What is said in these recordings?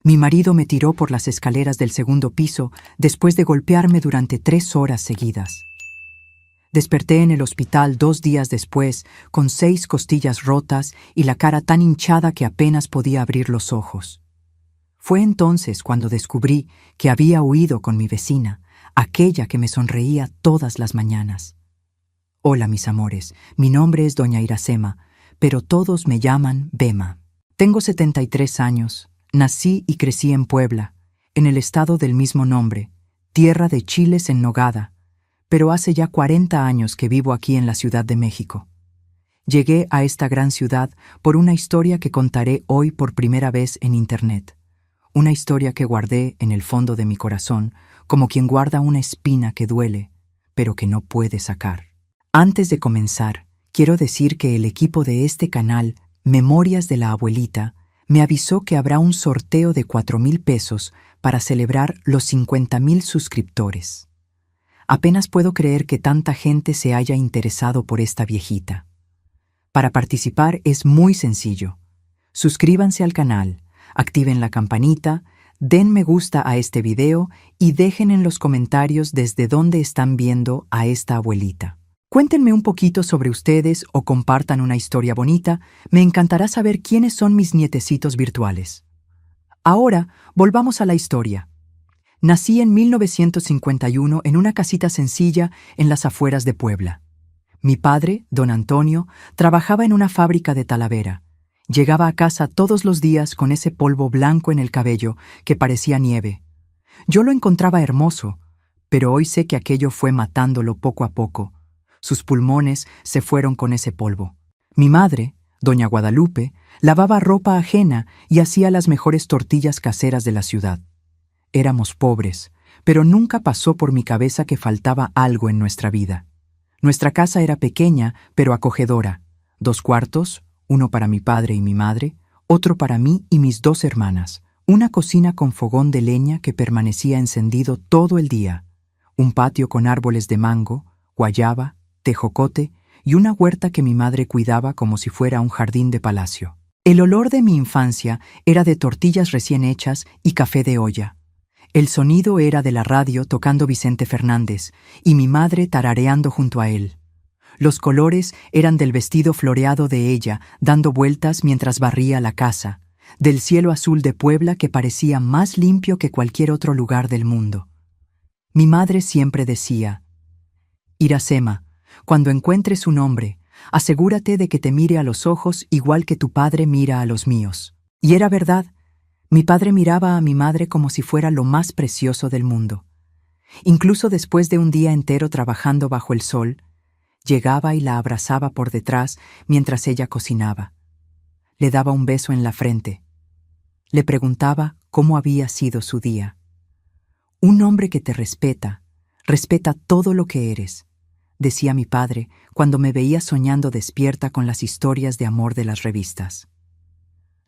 Mi marido me tiró por las escaleras del segundo piso después de golpearme durante 3 horas seguidas. Desperté en el hospital 2 días después, con 6 costillas rotas y la cara tan hinchada que apenas podía abrir los ojos. Fue entonces cuando descubrí que había huido con mi vecina, aquella que me sonreía todas las mañanas. Hola, mis amores, mi nombre es doña Iracema, pero todos me llaman Bema. Tengo 73 años, nací y crecí en Puebla, en el estado del mismo nombre, tierra de chiles en nogada, pero hace ya 40 años que vivo aquí en la Ciudad de México. Llegué a esta gran ciudad por una historia que contaré hoy por primera vez en Internet. Una historia que guardé en el fondo de mi corazón, como quien guarda una espina que duele, pero que no puede sacar. Antes de comenzar, quiero decir que el equipo de este canal, Memorias de la Abuelita, me avisó que habrá un sorteo de 4,000 pesos para celebrar los 50,000 suscriptores. Apenas puedo creer que tanta gente se haya interesado por esta viejita. Para participar es muy sencillo. Suscríbanse al canal, activen la campanita, den me gusta a este video y dejen en los comentarios desde dónde están viendo a esta abuelita. Cuéntenme un poquito sobre ustedes o compartan una historia bonita. Me encantará saber quiénes son mis nietecitos virtuales. Ahora, volvamos a la historia. Nací en 1951 en una casita sencilla en las afueras de Puebla. Mi padre, don Antonio, trabajaba en una fábrica de Talavera. Llegaba a casa todos los días con ese polvo blanco en el cabello que parecía nieve. Yo lo encontraba hermoso, pero hoy sé que aquello fue matándolo poco a poco. Sus pulmones se fueron con ese polvo. Mi madre, doña Guadalupe, lavaba ropa ajena y hacía las mejores tortillas caseras de la ciudad. Éramos pobres, pero nunca pasó por mi cabeza que faltaba algo en nuestra vida. Nuestra casa era pequeña, pero acogedora. 2 cuartos, uno para mi padre y mi madre, otro para mí y mis 2 hermanas, una cocina con fogón de leña que permanecía encendido todo el día, un patio con árboles de mango, guayaba, tejocote y una huerta que mi madre cuidaba como si fuera un jardín de palacio. El olor de mi infancia era de tortillas recién hechas y café de olla. El sonido era de la radio tocando Vicente Fernández y mi madre tarareando junto a él. Los colores eran del vestido floreado de ella, dando vueltas mientras barría la casa, del cielo azul de Puebla que parecía más limpio que cualquier otro lugar del mundo. Mi madre siempre decía: Iracema, cuando encuentres un hombre, asegúrate de que te mire a los ojos igual que tu padre mira a los míos. Y era verdad. Mi padre miraba a mi madre como si fuera lo más precioso del mundo. Incluso después de un día entero trabajando bajo el sol, llegaba y la abrazaba por detrás mientras ella cocinaba. Le daba un beso en la frente. Le preguntaba cómo había sido su día. Un hombre que te respeta todo lo que eres, decía mi padre cuando me veía soñando despierta con las historias de amor de las revistas.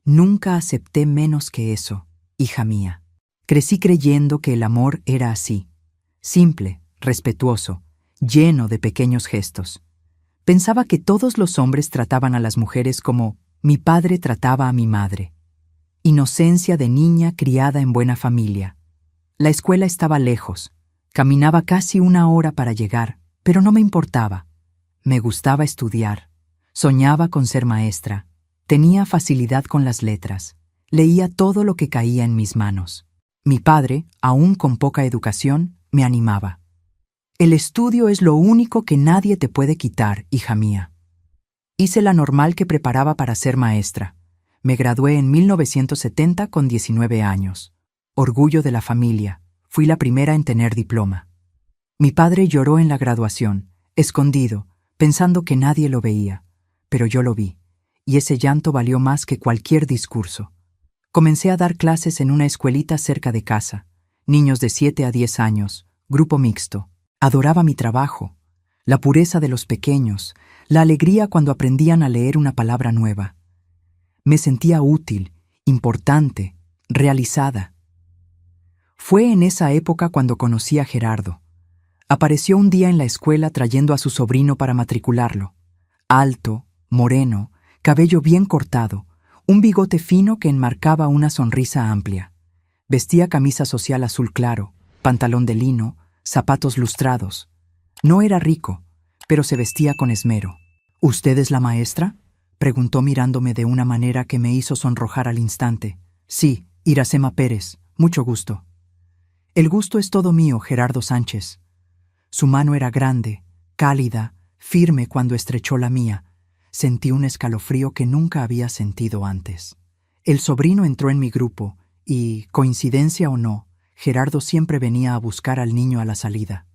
Nunca acepté menos que eso, hija mía. Crecí creyendo que el amor era así, simple, respetuoso, lleno de pequeños gestos. Pensaba que todos los hombres trataban a las mujeres como mi padre trataba a mi madre. Inocencia de niña criada en buena familia. La escuela estaba lejos. Caminaba casi 1 hora para llegar, pero no me importaba. Me gustaba estudiar. Soñaba con ser maestra. Tenía facilidad con las letras. Leía todo lo que caía en mis manos. Mi padre, aún con poca educación, me animaba. El estudio es lo único que nadie te puede quitar, hija mía. Hice la normal que preparaba para ser maestra. Me gradué en 1970 con 19 años. Orgullo de la familia. Fui la primera en tener diploma. Mi padre lloró en la graduación, escondido, pensando que nadie lo veía, pero yo lo vi. Y ese llanto valió más que cualquier discurso. Comencé a dar clases en una escuelita cerca de casa, niños de 7 a 10 años, grupo mixto. Adoraba mi trabajo, la pureza de los pequeños, la alegría cuando aprendían a leer una palabra nueva. Me sentía útil, importante, realizada. Fue en esa época cuando conocí a Gerardo. Apareció un día en la escuela trayendo a su sobrino para matricularlo. Alto, moreno, cabello bien cortado, un bigote fino que enmarcaba una sonrisa amplia. Vestía camisa social azul claro, pantalón de lino, zapatos lustrados. No era rico, pero se vestía con esmero. ¿Usted es la maestra?, preguntó mirándome de una manera que me hizo sonrojar al instante. Sí, Iracema Pérez, mucho gusto. El gusto es todo mío, Gerardo Sánchez. Su mano era grande, cálida, firme cuando estrechó la mía. Sentí un escalofrío que nunca había sentido antes. El sobrino entró en mi grupo y, coincidencia o no, Gerardo siempre venía a buscar al niño a la salida.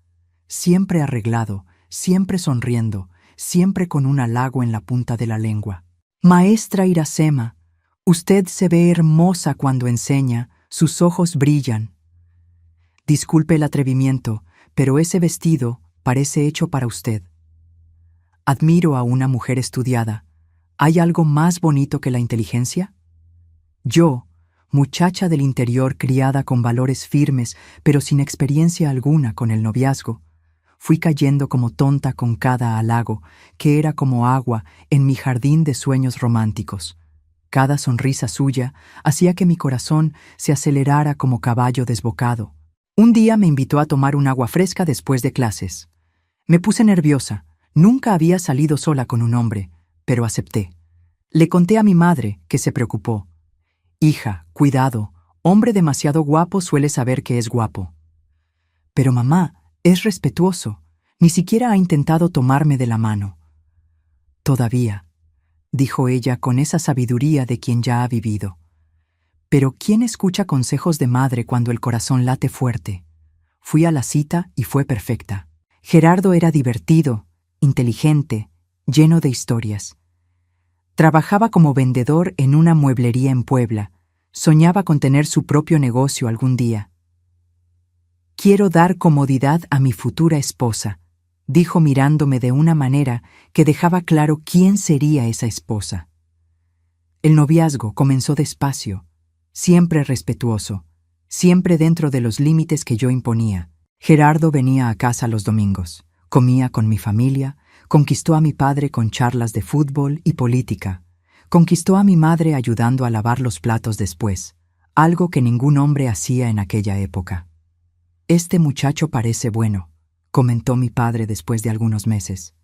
Siempre arreglado, siempre sonriendo, siempre con un halago en la punta de la lengua. Maestra Iracema, usted se ve hermosa cuando enseña, sus ojos brillan. Disculpe el atrevimiento, pero ese vestido parece hecho para usted. Admiro a una mujer estudiada. ¿Hay algo más bonito que la inteligencia? Yo, muchacha del interior criada con valores firmes, pero sin experiencia alguna con el noviazgo, fui cayendo como tonta con cada halago, que era como agua en mi jardín de sueños románticos. Cada sonrisa suya hacía que mi corazón se acelerara como caballo desbocado. Un día me invitó a tomar un agua fresca después de clases. Me puse nerviosa. Nunca había salido sola con un hombre, pero acepté. Le conté a mi madre, que se preocupó. Hija, cuidado, hombre demasiado guapo suele saber que es guapo. Pero mamá, es respetuoso. Ni siquiera ha intentado tomarme de la mano. Todavía, dijo ella con esa sabiduría de quien ya ha vivido. Pero ¿quién escucha consejos de madre cuando el corazón late fuerte? Fui a la cita y fue perfecta. Gerardo era divertido, inteligente, lleno de historias. Trabajaba como vendedor en una mueblería en Puebla. Soñaba con tener su propio negocio algún día. Quiero dar comodidad a mi futura esposa, dijo mirándome de una manera que dejaba claro quién sería esa esposa. El noviazgo comenzó despacio, siempre respetuoso, siempre dentro de los límites que yo imponía. Gerardo venía a casa los domingos, comía con mi familia, conquistó a mi padre con charlas de fútbol y política, conquistó a mi madre ayudando a lavar los platos después, algo que ningún hombre hacía en aquella época. Este muchacho parece bueno, comentó mi padre después de algunos meses.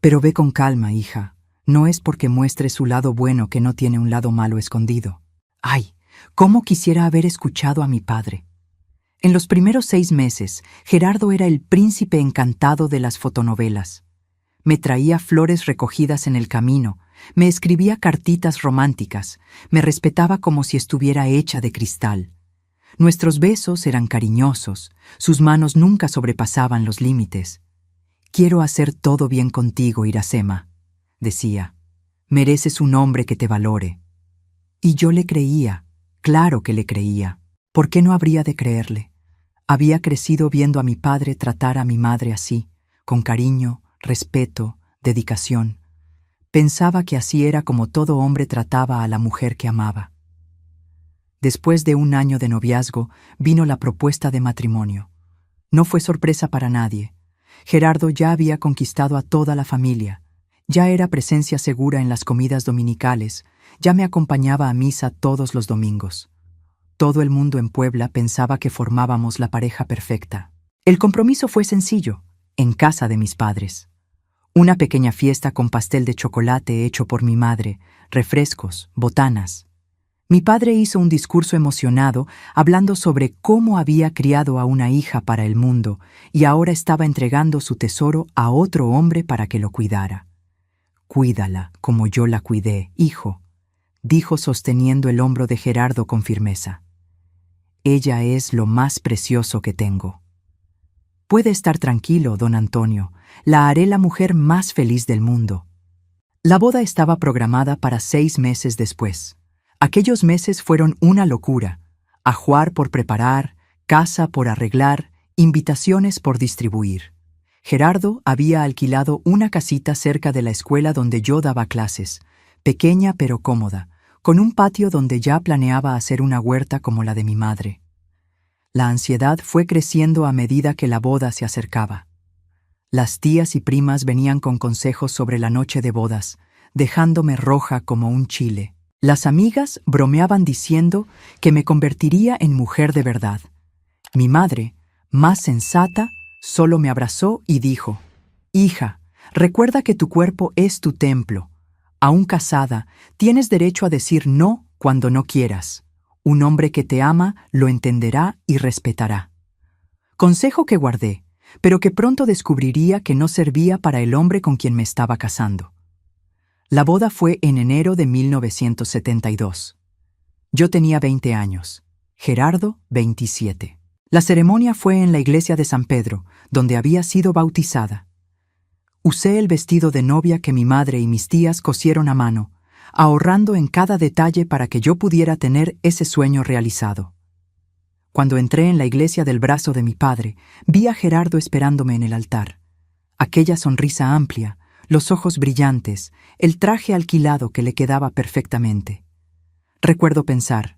Pero ve con calma, hija, no es porque muestre su lado bueno que no tiene un lado malo escondido. ¡Ay! ¿Cómo quisiera haber escuchado a mi padre? En los primeros 6 meses, Gerardo era el príncipe encantado de las fotonovelas. Me traía flores recogidas en el camino, me escribía cartitas románticas, me respetaba como si estuviera hecha de cristal. Nuestros besos eran cariñosos, sus manos nunca sobrepasaban los límites. Quiero hacer todo bien contigo, Iracema, decía. Mereces un hombre que te valore. Y yo le creía, claro que le creía. ¿Por qué no habría de creerle? Había crecido viendo a mi padre tratar a mi madre así, con cariño, respeto, dedicación. Pensaba que así era como todo hombre trataba a la mujer que amaba. Después de 1 año de noviazgo, vino la propuesta de matrimonio. No fue sorpresa para nadie. Gerardo ya había conquistado a toda la familia. Ya era presencia segura en las comidas dominicales. Ya me acompañaba a misa todos los domingos. Todo el mundo en Puebla pensaba que formábamos la pareja perfecta. El compromiso fue sencillo, en casa de mis padres. Una pequeña fiesta con pastel de chocolate hecho por mi madre, refrescos, botanas. Mi padre hizo un discurso emocionado hablando sobre cómo había criado a una hija para el mundo y ahora estaba entregando su tesoro a otro hombre para que lo cuidara. Cuídala como yo la cuidé, hijo, dijo sosteniendo el hombro de Gerardo con firmeza. Ella es lo más precioso que tengo. Puede estar tranquilo, don Antonio, la haré la mujer más feliz del mundo. La boda estaba programada para 6 meses después. Aquellos meses fueron una locura. Ajuar por preparar, casa por arreglar, invitaciones por distribuir. Gerardo había alquilado una casita cerca de la escuela donde yo daba clases, pequeña pero cómoda, con un patio donde ya planeaba hacer una huerta como la de mi madre. La ansiedad fue creciendo a medida que la boda se acercaba. Las tías y primas venían con consejos sobre la noche de bodas, dejándome roja como un chile. Las amigas bromeaban diciendo que me convertiría en mujer de verdad. Mi madre, más sensata, solo me abrazó y dijo: «Hija, recuerda que tu cuerpo es tu templo. Aún casada, tienes derecho a decir no cuando no quieras. Un hombre que te ama lo entenderá y respetará». Consejo que guardé, pero que pronto descubriría que no servía para el hombre con quien me estaba casando. La boda fue en enero de 1972. Yo tenía 20 años, Gerardo 27. La ceremonia fue en la iglesia de San Pedro, donde había sido bautizada. Usé el vestido de novia que mi madre y mis tías cosieron a mano, ahorrando en cada detalle para que yo pudiera tener ese sueño realizado. Cuando entré en la iglesia del brazo de mi padre, vi a Gerardo esperándome en el altar. Aquella sonrisa amplia, los ojos brillantes, el traje alquilado que le quedaba perfectamente. Recuerdo pensar: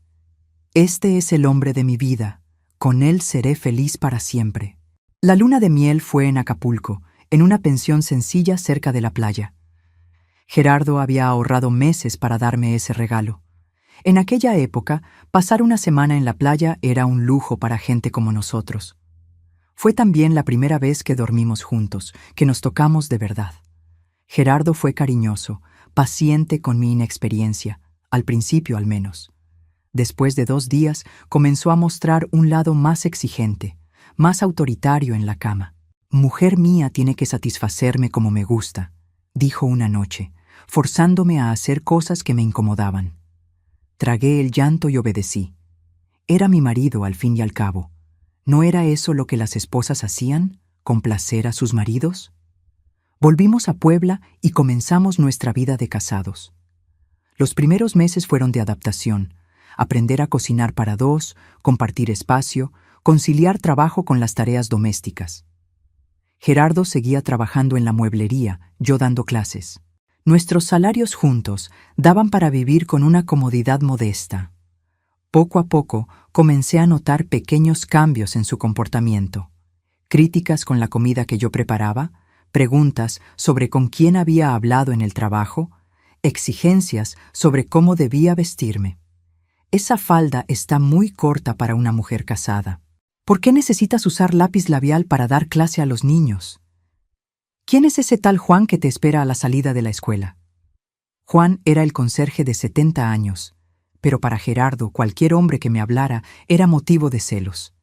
este es el hombre de mi vida, con él seré feliz para siempre. La luna de miel fue en Acapulco, en una pensión sencilla cerca de la playa. Gerardo había ahorrado meses para darme ese regalo. En aquella época, pasar una semana en la playa era un lujo para gente como nosotros. Fue también la primera vez que dormimos juntos, que nos tocamos de verdad. Gerardo fue cariñoso, paciente con mi inexperiencia, al principio al menos. Después de 2 días, comenzó a mostrar un lado más exigente, más autoritario en la cama. «Mujer mía tiene que satisfacerme como me gusta», dijo una noche, forzándome a hacer cosas que me incomodaban. Tragué el llanto y obedecí. Era mi marido al fin y al cabo. ¿No era eso lo que las esposas hacían, complacer a sus maridos? Volvimos a Puebla y comenzamos nuestra vida de casados. Los primeros meses fueron de adaptación, aprender a cocinar para 2, compartir espacio, conciliar trabajo con las tareas domésticas. Gerardo seguía trabajando en la mueblería, yo dando clases. Nuestros salarios juntos daban para vivir con una comodidad modesta. Poco a poco comencé a notar pequeños cambios en su comportamiento. Críticas con la comida que yo preparaba, preguntas sobre con quién había hablado en el trabajo, exigencias sobre cómo debía vestirme. «Esa falda está muy corta para una mujer casada. ¿Por qué necesitas usar lápiz labial para dar clase a los niños? ¿Quién es ese tal Juan que te espera a la salida de la escuela?» Juan era el conserje de 70 años, pero para Gerardo cualquier hombre que me hablara era motivo de celos.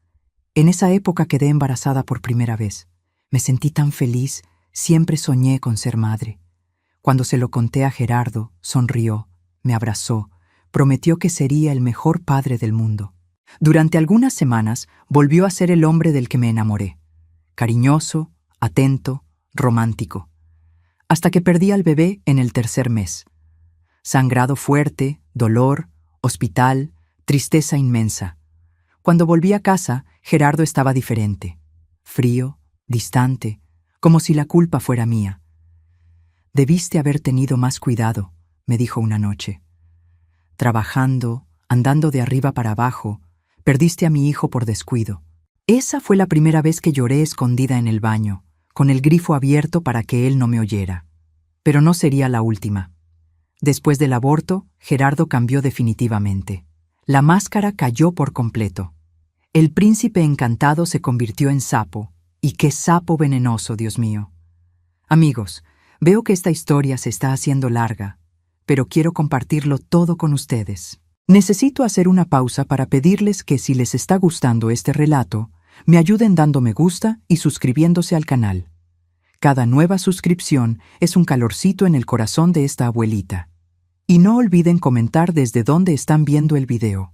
En esa época quedé embarazada por primera vez. Me sentí tan feliz, siempre soñé con ser madre. Cuando se lo conté a Gerardo, sonrió, me abrazó, prometió que sería el mejor padre del mundo. Durante algunas semanas volvió a ser el hombre del que me enamoré. Cariñoso, atento, romántico. Hasta que perdí al bebé en el 3er mes. Sangrado fuerte, dolor, hospital, tristeza inmensa. Cuando volví a casa, Gerardo estaba diferente. Frío, distante, como si la culpa fuera mía. «Debiste haber tenido más cuidado», me dijo una noche. «Trabajando, andando de arriba para abajo, perdiste a mi hijo por descuido». Esa fue la primera vez que lloré escondida en el baño, con el grifo abierto para que él no me oyera. Pero no sería la última. Después del aborto, Gerardo cambió definitivamente. La máscara cayó por completo. El príncipe encantado se convirtió en sapo. Y qué sapo venenoso, Dios mío. Amigos, veo que esta historia se está haciendo larga, pero quiero compartirlo todo con ustedes. Necesito hacer una pausa para pedirles que si les está gustando este relato, me ayuden dando me gusta y suscribiéndose al canal. Cada nueva suscripción es un calorcito en el corazón de esta abuelita. Y no olviden comentar desde dónde están viendo el video.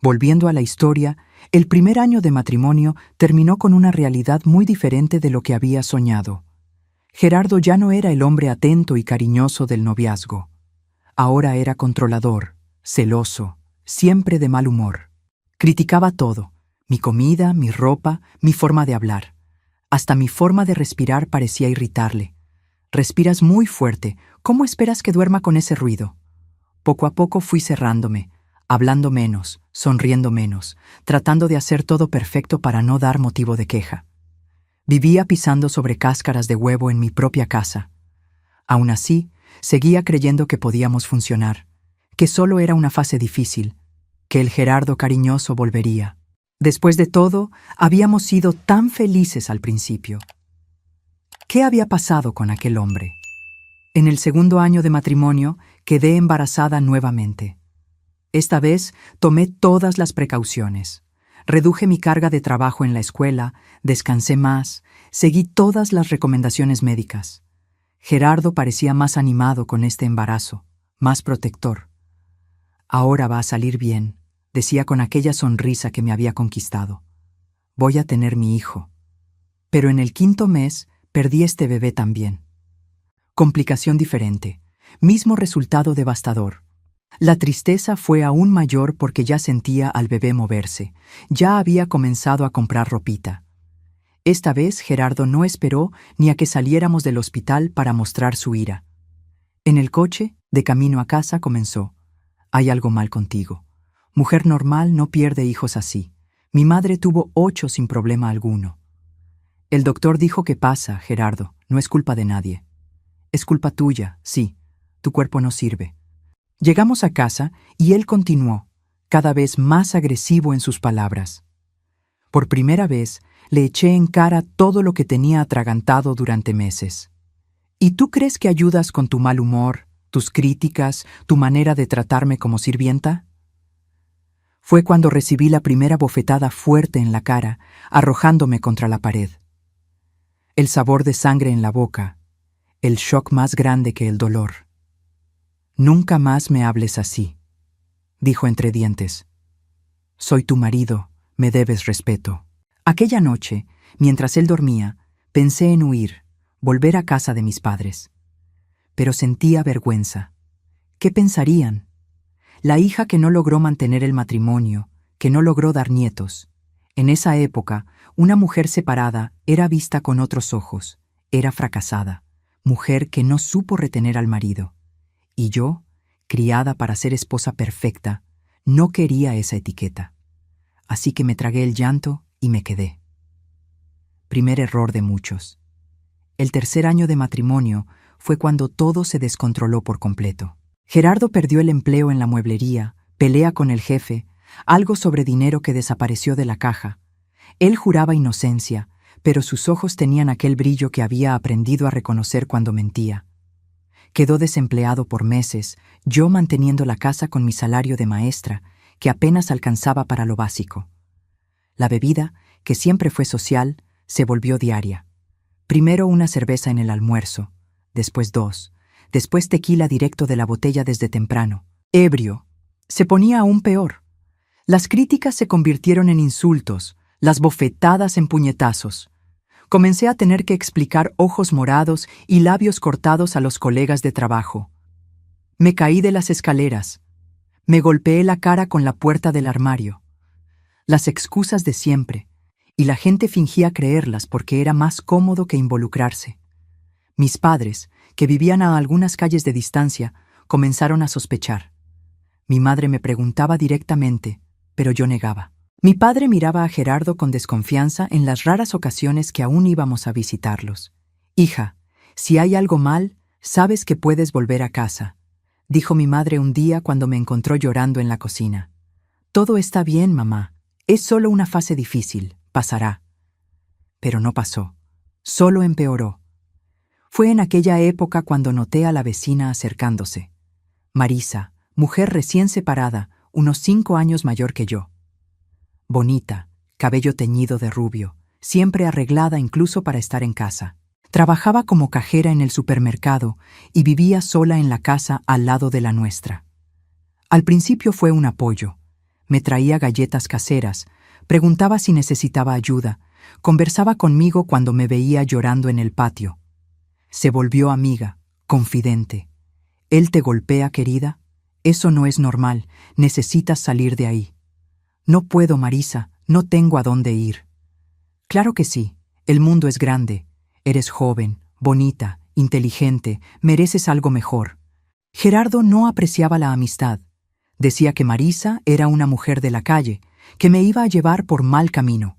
Volviendo a la historia, el primer año de matrimonio terminó con una realidad muy diferente de lo que había soñado. Gerardo ya no era el hombre atento y cariñoso del noviazgo. Ahora era controlador, celoso, siempre de mal humor. Criticaba todo: mi comida, mi ropa, mi forma de hablar. Hasta mi forma de respirar parecía irritarle. «Respiras muy fuerte, ¿cómo esperas que duerma con ese ruido?» Poco a poco fui cerrándome, hablando menos, sonriendo menos, tratando de hacer todo perfecto para no dar motivo de queja. Vivía pisando sobre cáscaras de huevo en mi propia casa. Aún así, seguía creyendo que podíamos funcionar, que solo era una fase difícil, que el Gerardo cariñoso volvería. Después de todo, habíamos sido tan felices al principio. ¿Qué había pasado con aquel hombre? En el segundo año de matrimonio, quedé embarazada nuevamente. Esta vez tomé todas las precauciones. Reduje mi carga de trabajo en la escuela, descansé más, seguí todas las recomendaciones médicas. Gerardo parecía más animado con este embarazo, más protector. Ahora va a salir bien, decía con aquella sonrisa que me había conquistado. Voy a tener mi hijo. Pero en el 5.º mes perdí este bebé también. Complicación diferente, mismo resultado devastador. La tristeza fue aún mayor porque ya sentía al bebé moverse, ya había comenzado a comprar ropita. Esta vez Gerardo no esperó ni a que saliéramos del hospital para mostrar su ira. En el coche, de camino a casa, comenzó: «Hay algo mal contigo. Mujer normal no pierde hijos así. Mi madre tuvo 8 sin problema alguno». El doctor dijo: «¿Qué pasa, Gerardo? No es culpa de nadie». «Es culpa tuya, sí. Tu cuerpo no sirve». Llegamos a casa y él continuó, cada vez más agresivo en sus palabras. Por primera vez, le eché en cara todo lo que tenía atragantado durante meses. ¿Y tú crees que ayudas con tu mal humor, tus críticas, tu manera de tratarme como sirvienta? Fue cuando recibí la primera bofetada fuerte en la cara, arrojándome contra la pared. El sabor de sangre en la boca, el shock más grande que el dolor. «Nunca más me hables así», dijo entre dientes. «Soy tu marido, me debes respeto». Aquella noche, mientras él dormía, pensé en huir, volver a casa de mis padres. Pero sentía vergüenza. ¿Qué pensarían? La hija que no logró mantener el matrimonio, que no logró dar nietos. En esa época, una mujer separada era vista con otros ojos, era fracasada, mujer que no supo retener al marido. Y yo, criada para ser esposa perfecta, no quería esa etiqueta. Así que me tragué el llanto y me quedé. Primer error de muchos. El 3.er año de matrimonio fue cuando todo se descontroló por completo. Gerardo perdió el empleo en la mueblería, pelea con el jefe, algo sobre dinero que desapareció de la caja. Él juraba inocencia, pero sus ojos tenían aquel brillo que había aprendido a reconocer cuando mentía. Quedó desempleado por meses, yo manteniendo la casa con mi salario de maestra, que apenas alcanzaba para lo básico. La bebida, que siempre fue social, se volvió diaria. Primero una cerveza en el almuerzo, después 2, después tequila directo de la botella desde temprano. Ebrio. Se ponía aún peor. Las críticas se convirtieron en insultos, las bofetadas en puñetazos. Comencé a tener que explicar ojos morados y labios cortados a los colegas de trabajo. Me caí de las escaleras. Me golpeé la cara con la puerta del armario. Las excusas de siempre, y la gente fingía creerlas porque era más cómodo que involucrarse. Mis padres, que vivían a algunas calles de distancia, comenzaron a sospechar. Mi madre me preguntaba directamente, pero yo negaba. Mi padre miraba a Gerardo con desconfianza en las raras ocasiones que aún íbamos a visitarlos. «Hija, si hay algo mal, sabes que puedes volver a casa», dijo mi madre un día cuando me encontró llorando en la cocina. «Todo está bien, mamá. Es solo una fase difícil. Pasará». Pero no pasó. Solo empeoró. Fue en aquella época cuando noté a la vecina acercándose. Marisa, mujer recién separada, unos 5 años mayor que yo. Bonita, cabello teñido de rubio, siempre arreglada incluso para estar en casa. Trabajaba como cajera en el supermercado y vivía sola en la casa al lado de la nuestra. Al principio fue un apoyo. Me traía galletas caseras, preguntaba si necesitaba ayuda, conversaba conmigo cuando me veía llorando en el patio. Se volvió amiga, confidente. «¿Él te golpea, querida? Eso no es normal, necesitas salir de ahí». «No puedo, Marisa, no tengo a dónde ir». «Claro que sí, el mundo es grande. Eres joven, bonita, inteligente, mereces algo mejor». Gerardo no apreciaba la amistad. Decía que Marisa era una mujer de la calle, que me iba a llevar por mal camino.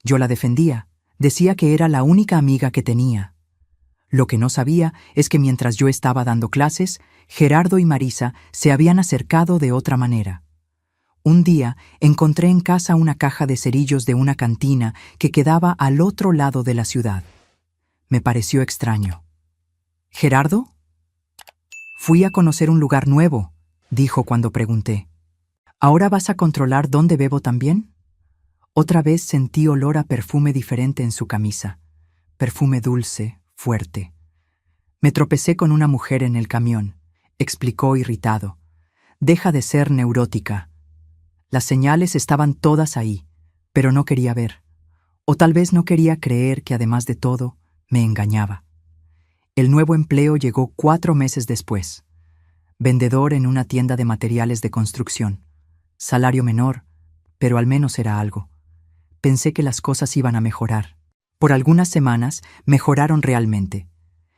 Yo la defendía, decía que era la única amiga que tenía. Lo que no sabía es que mientras yo estaba dando clases, Gerardo y Marisa se habían acercado de otra manera. Un día encontré en casa una caja de cerillos de una cantina que quedaba al otro lado de la ciudad. Me pareció extraño. ¿Gerardo? Fui a conocer un lugar nuevo, dijo cuando pregunté. ¿Ahora vas a controlar dónde bebo también? Otra vez sentí olor a perfume diferente en su camisa. Perfume dulce, fuerte. Me tropecé con una mujer en el camión, explicó irritado. Deja de ser neurótica. Las señales estaban todas ahí, pero no quería ver. O tal vez no quería creer que además de todo, me engañaba. El nuevo empleo llegó 4 meses después. Vendedor en una tienda de materiales de construcción. Salario menor, pero al menos era algo. Pensé que las cosas iban a mejorar. Por algunas semanas mejoraron realmente.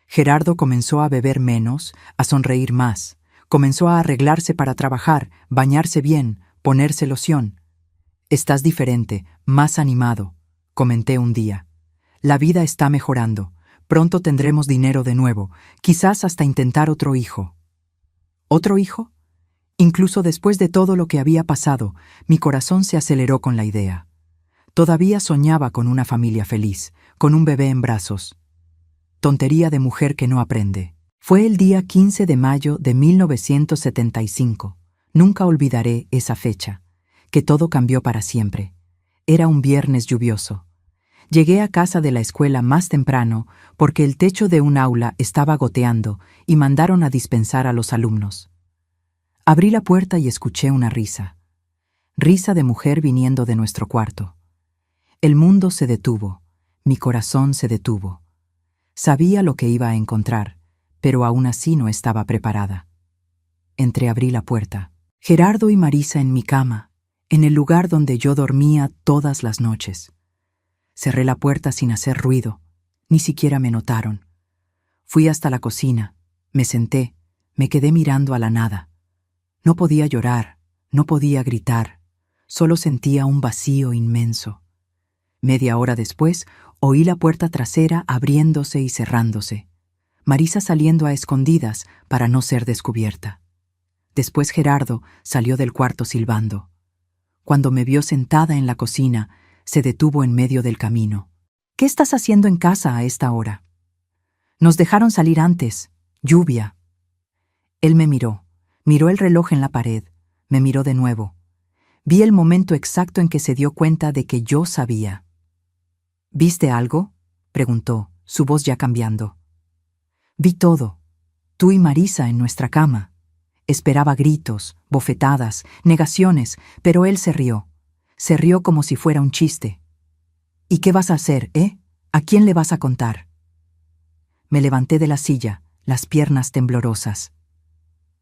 Gerardo comenzó a beber menos, a sonreír más. Comenzó a arreglarse para trabajar, bañarse bien, ponerse loción. Estás diferente, más animado, comenté un día. La vida está mejorando. Pronto tendremos dinero de nuevo, quizás hasta intentar otro hijo. ¿Otro hijo? Incluso después de todo lo que había pasado, mi corazón se aceleró con la idea. Todavía soñaba con una familia feliz, con un bebé en brazos. Tontería de mujer que no aprende. Fue el día 15 de mayo de 1975. Nunca olvidaré esa fecha, que todo cambió para siempre. Era un viernes lluvioso. Llegué a casa de la escuela más temprano porque el techo de un aula estaba goteando y mandaron a dispensar a los alumnos. Abrí la puerta y escuché una risa. Risa de mujer viniendo de nuestro cuarto. El mundo se detuvo, mi corazón se detuvo. Sabía lo que iba a encontrar, pero aún así no estaba preparada. Entreabrí la puerta. Gerardo y Marisa en mi cama, en el lugar donde yo dormía todas las noches. Cerré la puerta sin hacer ruido, ni siquiera me notaron. Fui hasta la cocina, me senté, me quedé mirando a la nada. No podía llorar, no podía gritar, solo sentía un vacío inmenso. Media hora después, oí la puerta trasera abriéndose y cerrándose. Marisa saliendo a escondidas para no ser descubierta. Después Gerardo salió del cuarto silbando. Cuando me vio sentada en la cocina, se detuvo en medio del camino. ¿Qué estás haciendo en casa a esta hora? Nos dejaron salir antes. Lluvia. Él me miró el reloj en la pared, me miró de nuevo. Vi el momento exacto en que se dio cuenta de que yo sabía. ¿Viste algo?, preguntó, su voz ya cambiando. Vi todo. Tú y Marisa en nuestra cama. Esperaba gritos, bofetadas, negaciones, pero él se rió. Se rió como si fuera un chiste. ¿Y qué vas a hacer, eh? ¿A quién le vas a contar? Me levanté de la silla, las piernas temblorosas.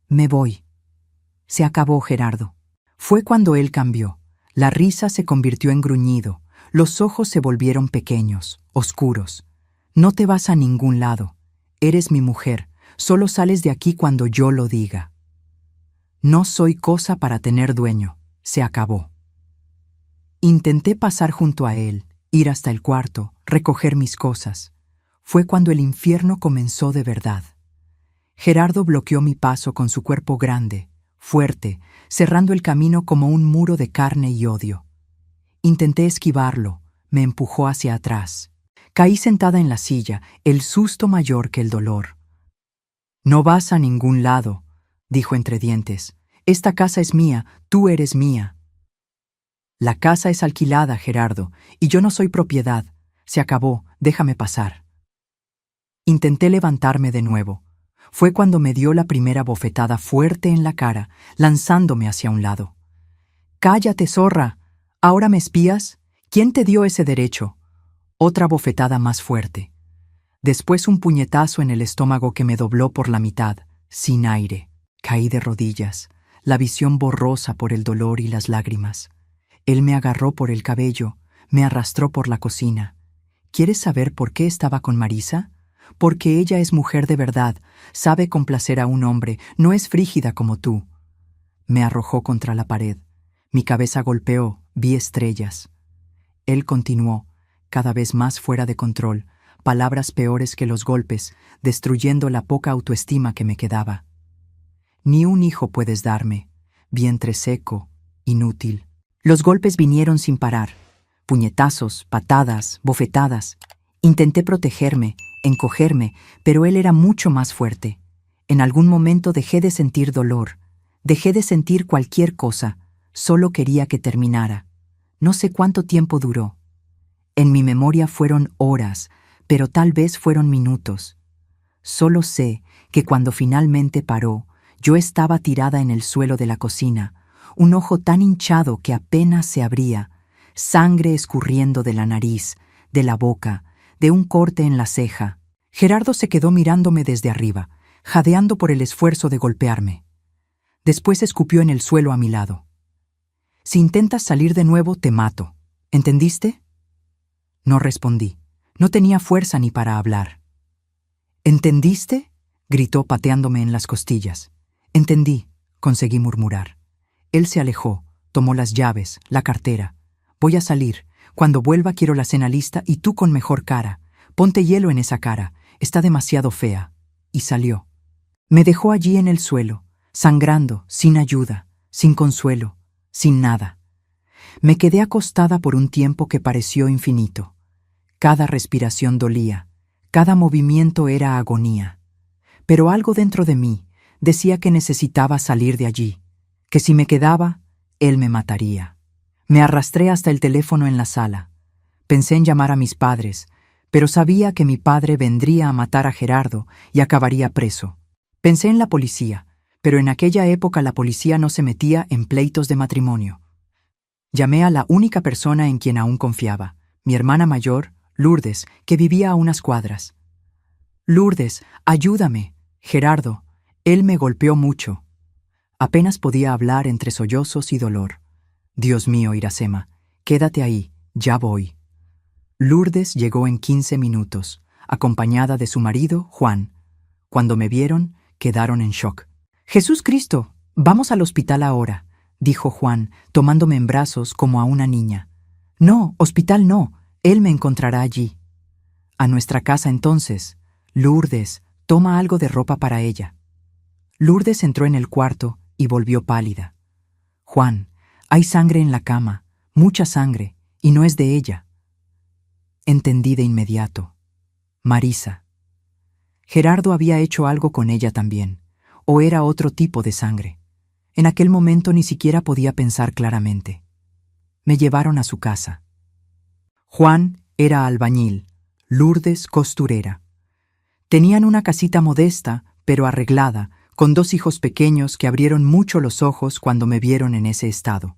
Me voy. Se acabó, Gerardo. Fue cuando él cambió. La risa se convirtió en gruñido. Los ojos se volvieron pequeños, oscuros. No te vas a ningún lado. Eres mi mujer. Solo sales de aquí cuando yo lo diga. No soy cosa para tener dueño. Se acabó. Intenté pasar junto a él, ir hasta el cuarto, recoger mis cosas. Fue cuando el infierno comenzó de verdad. Gerardo bloqueó mi paso con su cuerpo grande, fuerte, cerrando el camino como un muro de carne y odio. Intenté esquivarlo, me empujó hacia atrás. Caí sentada en la silla, el susto mayor que el dolor. No vas a ningún lado, dijo entre dientes. Esta casa es mía, tú eres mía. La casa es alquilada, Gerardo, y yo no soy propiedad. Se acabó, déjame pasar. Intenté levantarme de nuevo. Fue cuando me dio la primera bofetada fuerte en la cara, lanzándome hacia un lado. «¡Cállate, zorra! ¿Ahora me espías? ¿Quién te dio ese derecho?» Otra bofetada más fuerte. Después un puñetazo en el estómago que me dobló por la mitad, sin aire. Caí de rodillas, la visión borrosa por el dolor y las lágrimas. Él me agarró por el cabello, me arrastró por la cocina. ¿Quieres saber por qué estaba con Marisa? Porque ella es mujer de verdad, sabe complacer a un hombre, no es frígida como tú. Me arrojó contra la pared. Mi cabeza golpeó, vi estrellas. Él continuó, cada vez más fuera de control, palabras peores que los golpes, destruyendo la poca autoestima que me quedaba. Ni un hijo puedes darme, vientre seco, inútil. Los golpes vinieron sin parar, puñetazos, patadas, bofetadas. Intenté protegerme, encogerme, pero él era mucho más fuerte. En algún momento dejé de sentir dolor, dejé de sentir cualquier cosa, solo quería que terminara. No sé cuánto tiempo duró. En mi memoria fueron horas, pero tal vez fueron minutos. Solo sé que cuando finalmente paró, yo estaba tirada en el suelo de la cocina, un ojo tan hinchado que apenas se abría, sangre escurriendo de la nariz, de la boca, de un corte en la ceja. Gerardo se quedó mirándome desde arriba, jadeando por el esfuerzo de golpearme. Después escupió en el suelo a mi lado. Si intentas salir de nuevo, te mato. ¿Entendiste? No respondí. No tenía fuerza ni para hablar. ¿Entendiste?, gritó pateándome en las costillas. Entendí, conseguí murmurar. Él se alejó, tomó las llaves, la cartera. Voy a salir. Cuando vuelva quiero la cena lista y tú con mejor cara. Ponte hielo en esa cara. Está demasiado fea. Y salió. Me dejó allí en el suelo, sangrando, sin ayuda, sin consuelo, sin nada. Me quedé acostada por un tiempo que pareció infinito. Cada respiración dolía, cada movimiento era agonía. Pero algo dentro de mí decía que necesitaba salir de allí, que si me quedaba, él me mataría. Me arrastré hasta el teléfono en la sala. Pensé en llamar a mis padres, pero sabía que mi padre vendría a matar a Gerardo y acabaría preso. Pensé en la policía, pero en aquella época la policía no se metía en pleitos de matrimonio. Llamé a la única persona en quien aún confiaba, mi hermana mayor, Lourdes, que vivía a unas cuadras. Lourdes, ayúdame. Gerardo, él me golpeó mucho. Apenas podía hablar entre sollozos y dolor. Dios mío, Iracema, quédate ahí, ya voy. Lourdes llegó en 15 minutos, acompañada de su marido, Juan. Cuando me vieron, quedaron en shock. Jesús Cristo, vamos al hospital ahora, dijo Juan, tomándome en brazos como a una niña. No, hospital no, él me encontrará allí. A nuestra casa entonces. Lourdes, toma algo de ropa para ella. Lourdes entró en el cuarto y volvió pálida. Juan, hay sangre en la cama, mucha sangre, y no es de ella. Entendí de inmediato. Marisa. Gerardo había hecho algo con ella también, o era otro tipo de sangre. En aquel momento ni siquiera podía pensar claramente. Me llevaron a su casa. Juan era albañil, Lourdes costurera. Tenían una casita modesta, pero arreglada, con 2 hijos pequeños que abrieron mucho los ojos cuando me vieron en ese estado.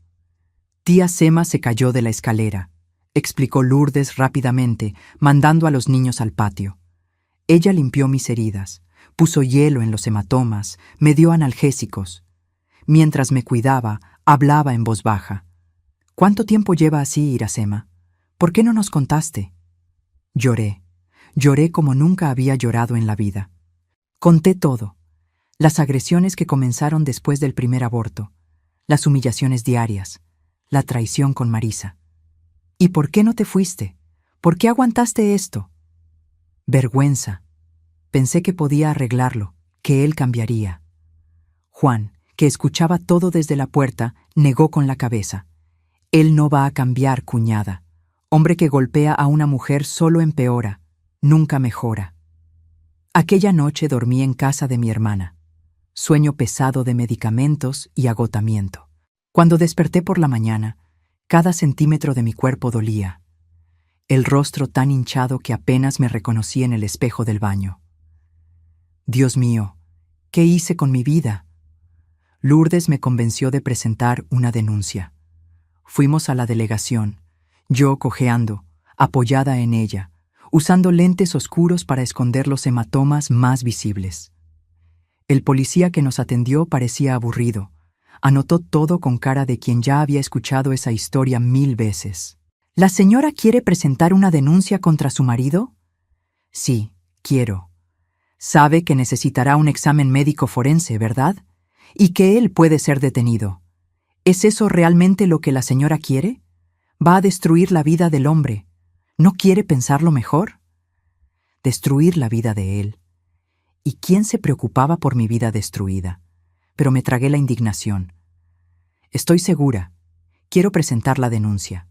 Tía Sema se cayó de la escalera, explicó Lourdes rápidamente, mandando a los niños al patio. Ella limpió mis heridas, puso hielo en los hematomas, me dio analgésicos. Mientras me cuidaba, hablaba en voz baja. ¿Cuánto tiempo lleva así, Iracema? ¿Por qué no nos contaste? Lloré. Lloré como nunca había llorado en la vida. Conté todo. Las agresiones que comenzaron después del primer aborto, las humillaciones diarias, la traición con Marisa. ¿Y por qué no te fuiste? ¿Por qué aguantaste esto? Vergüenza. Pensé que podía arreglarlo, que él cambiaría. Juan, que escuchaba todo desde la puerta, negó con la cabeza. Él no va a cambiar, cuñada. Hombre que golpea a una mujer solo empeora, nunca mejora. Aquella noche dormí en casa de mi hermana. Sueño pesado de medicamentos y agotamiento. Cuando desperté por la mañana, cada centímetro de mi cuerpo dolía. El rostro tan hinchado que apenas me reconocí en el espejo del baño. Dios mío, ¿qué hice con mi vida? Lourdes me convenció de presentar una denuncia. Fuimos a la delegación, yo cojeando, apoyada en ella, usando lentes oscuros para esconder los hematomas más visibles. El policía que nos atendió parecía aburrido. Anotó todo con cara de quien ya había escuchado esa historia 1000 veces. ¿La señora quiere presentar una denuncia contra su marido? Sí, quiero. Sabe que necesitará un examen médico forense, ¿verdad? Y que él puede ser detenido. ¿Es eso realmente lo que la señora quiere? Va a destruir la vida del hombre. ¿No quiere pensarlo mejor? Destruir la vida de él. ¿Y quién se preocupaba por mi vida destruida? pero me tragué la indignación. Estoy segura. Quiero presentar la denuncia.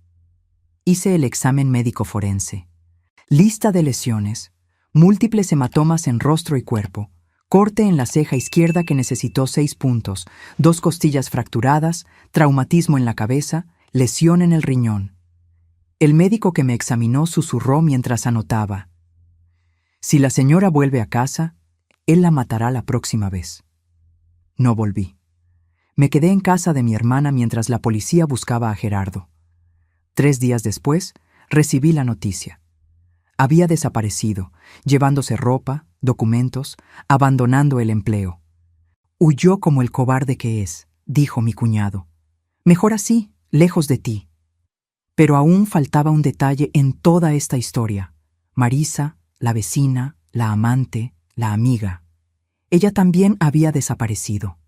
Hice el examen médico forense. Lista de lesiones, múltiples hematomas en rostro y cuerpo, corte en la ceja izquierda que necesitó 6 puntos, 2 costillas fracturadas, traumatismo en la cabeza, lesión en el riñón. El médico que me examinó susurró mientras anotaba: si la señora vuelve a casa, él la matará la próxima vez. No volví. Me quedé en casa de mi hermana mientras la policía buscaba a Gerardo. 3 días después, recibí la noticia. Había desaparecido, llevándose ropa, documentos, abandonando el empleo. Huyó como el cobarde que es, dijo mi cuñado. Mejor así, lejos de ti. Pero aún faltaba un detalle en toda esta historia. Marisa, la vecina, la amante, la amiga. Ella también había desaparecido.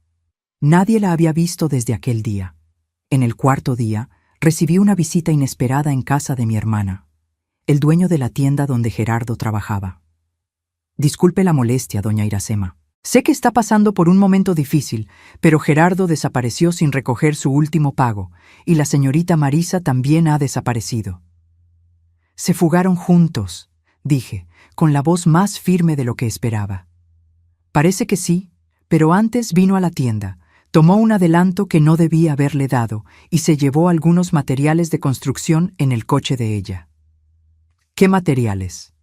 Nadie la había visto desde aquel día. En el 4.º día, recibí una visita inesperada en casa de mi hermana, el dueño de la tienda donde Gerardo trabajaba. Disculpe la molestia, doña Iracema. Sé que está pasando por un momento difícil, pero Gerardo desapareció sin recoger su último pago, y la señorita Marisa también ha desaparecido. Se fugaron juntos, dije, con la voz más firme de lo que esperaba. Parece que sí, pero antes vino a la tienda, tomó un adelanto que no debía haberle dado y se llevó algunos materiales de construcción en el coche de ella. ¿Qué materiales?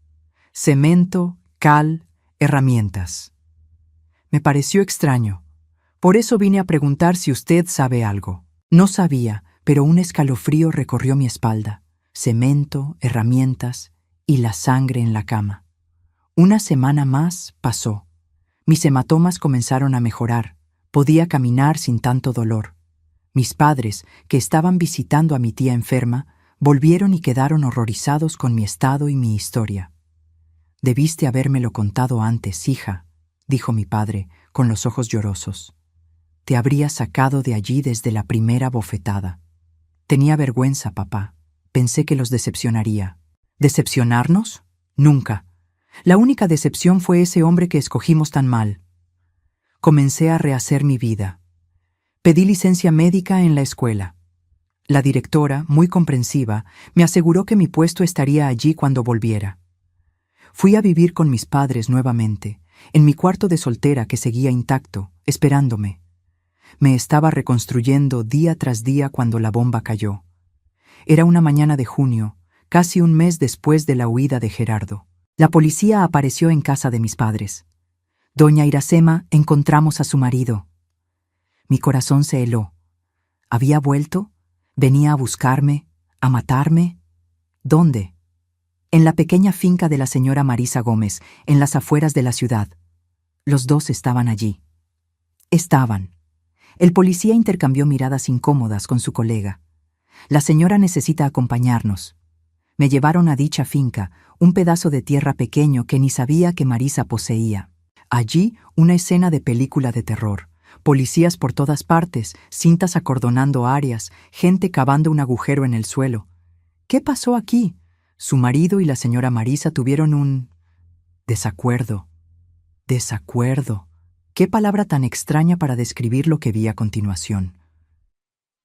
Cemento, cal, herramientas. Me pareció extraño. Por eso vine a preguntar si usted sabe algo. No sabía, pero un escalofrío recorrió mi espalda. Cemento, herramientas y la sangre en la cama. Una semana más pasó. Mis hematomas comenzaron a mejorar. Podía caminar sin tanto dolor. Mis padres, que estaban visitando a mi tía enferma, volvieron y quedaron horrorizados con mi estado y mi historia. Debiste habérmelo contado antes, hija, dijo mi padre, con los ojos llorosos. Te habría sacado de allí desde la primera bofetada. Tenía vergüenza, papá. Pensé que los decepcionaría. ¿Decepcionarnos? Nunca. La única decepción fue ese hombre que escogimos tan mal. Comencé a rehacer mi vida. Pedí licencia médica en la escuela. La directora, muy comprensiva, me aseguró que mi puesto estaría allí cuando volviera. Fui a vivir con mis padres nuevamente, en mi cuarto de soltera que seguía intacto, esperándome. Me estaba reconstruyendo día tras día cuando la bomba cayó. Era una mañana de junio, casi un mes después de la huida de Gerardo. La policía apareció en casa de mis padres. Doña Iracema, encontramos a su marido. Mi corazón se heló. ¿Había vuelto? ¿Venía a buscarme? ¿A matarme? ¿Dónde? En la pequeña finca de la señora Marisa Gómez, en las afueras de la ciudad. Los dos estaban allí. Estaban. El policía intercambió miradas incómodas con su colega. La señora necesita acompañarnos. Me llevaron a dicha finca, un pedazo de tierra pequeño que ni sabía que Marisa poseía. Allí, una escena de película de terror. Policías por todas partes, cintas acordonando áreas, gente cavando un agujero en el suelo. ¿Qué pasó aquí? Su marido y la señora Marisa tuvieron un desacuerdo. Desacuerdo. Qué palabra tan extraña para describir lo que vi a continuación.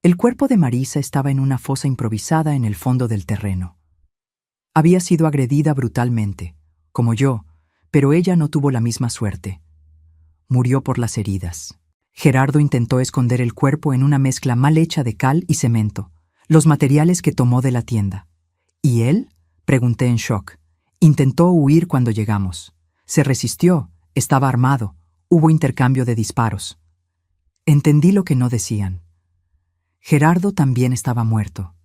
El cuerpo de Marisa estaba en una fosa improvisada en el fondo del terreno. Había sido agredida brutalmente, como yo, pero ella no tuvo la misma suerte. Murió por las heridas. Gerardo intentó esconder el cuerpo en una mezcla mal hecha de cal y cemento, los materiales que tomó de la tienda. ¿Y él? Pregunté en shock. Intentó huir cuando llegamos. Se resistió, estaba armado, hubo intercambio de disparos. Entendí lo que no decían. Gerardo también estaba muerto.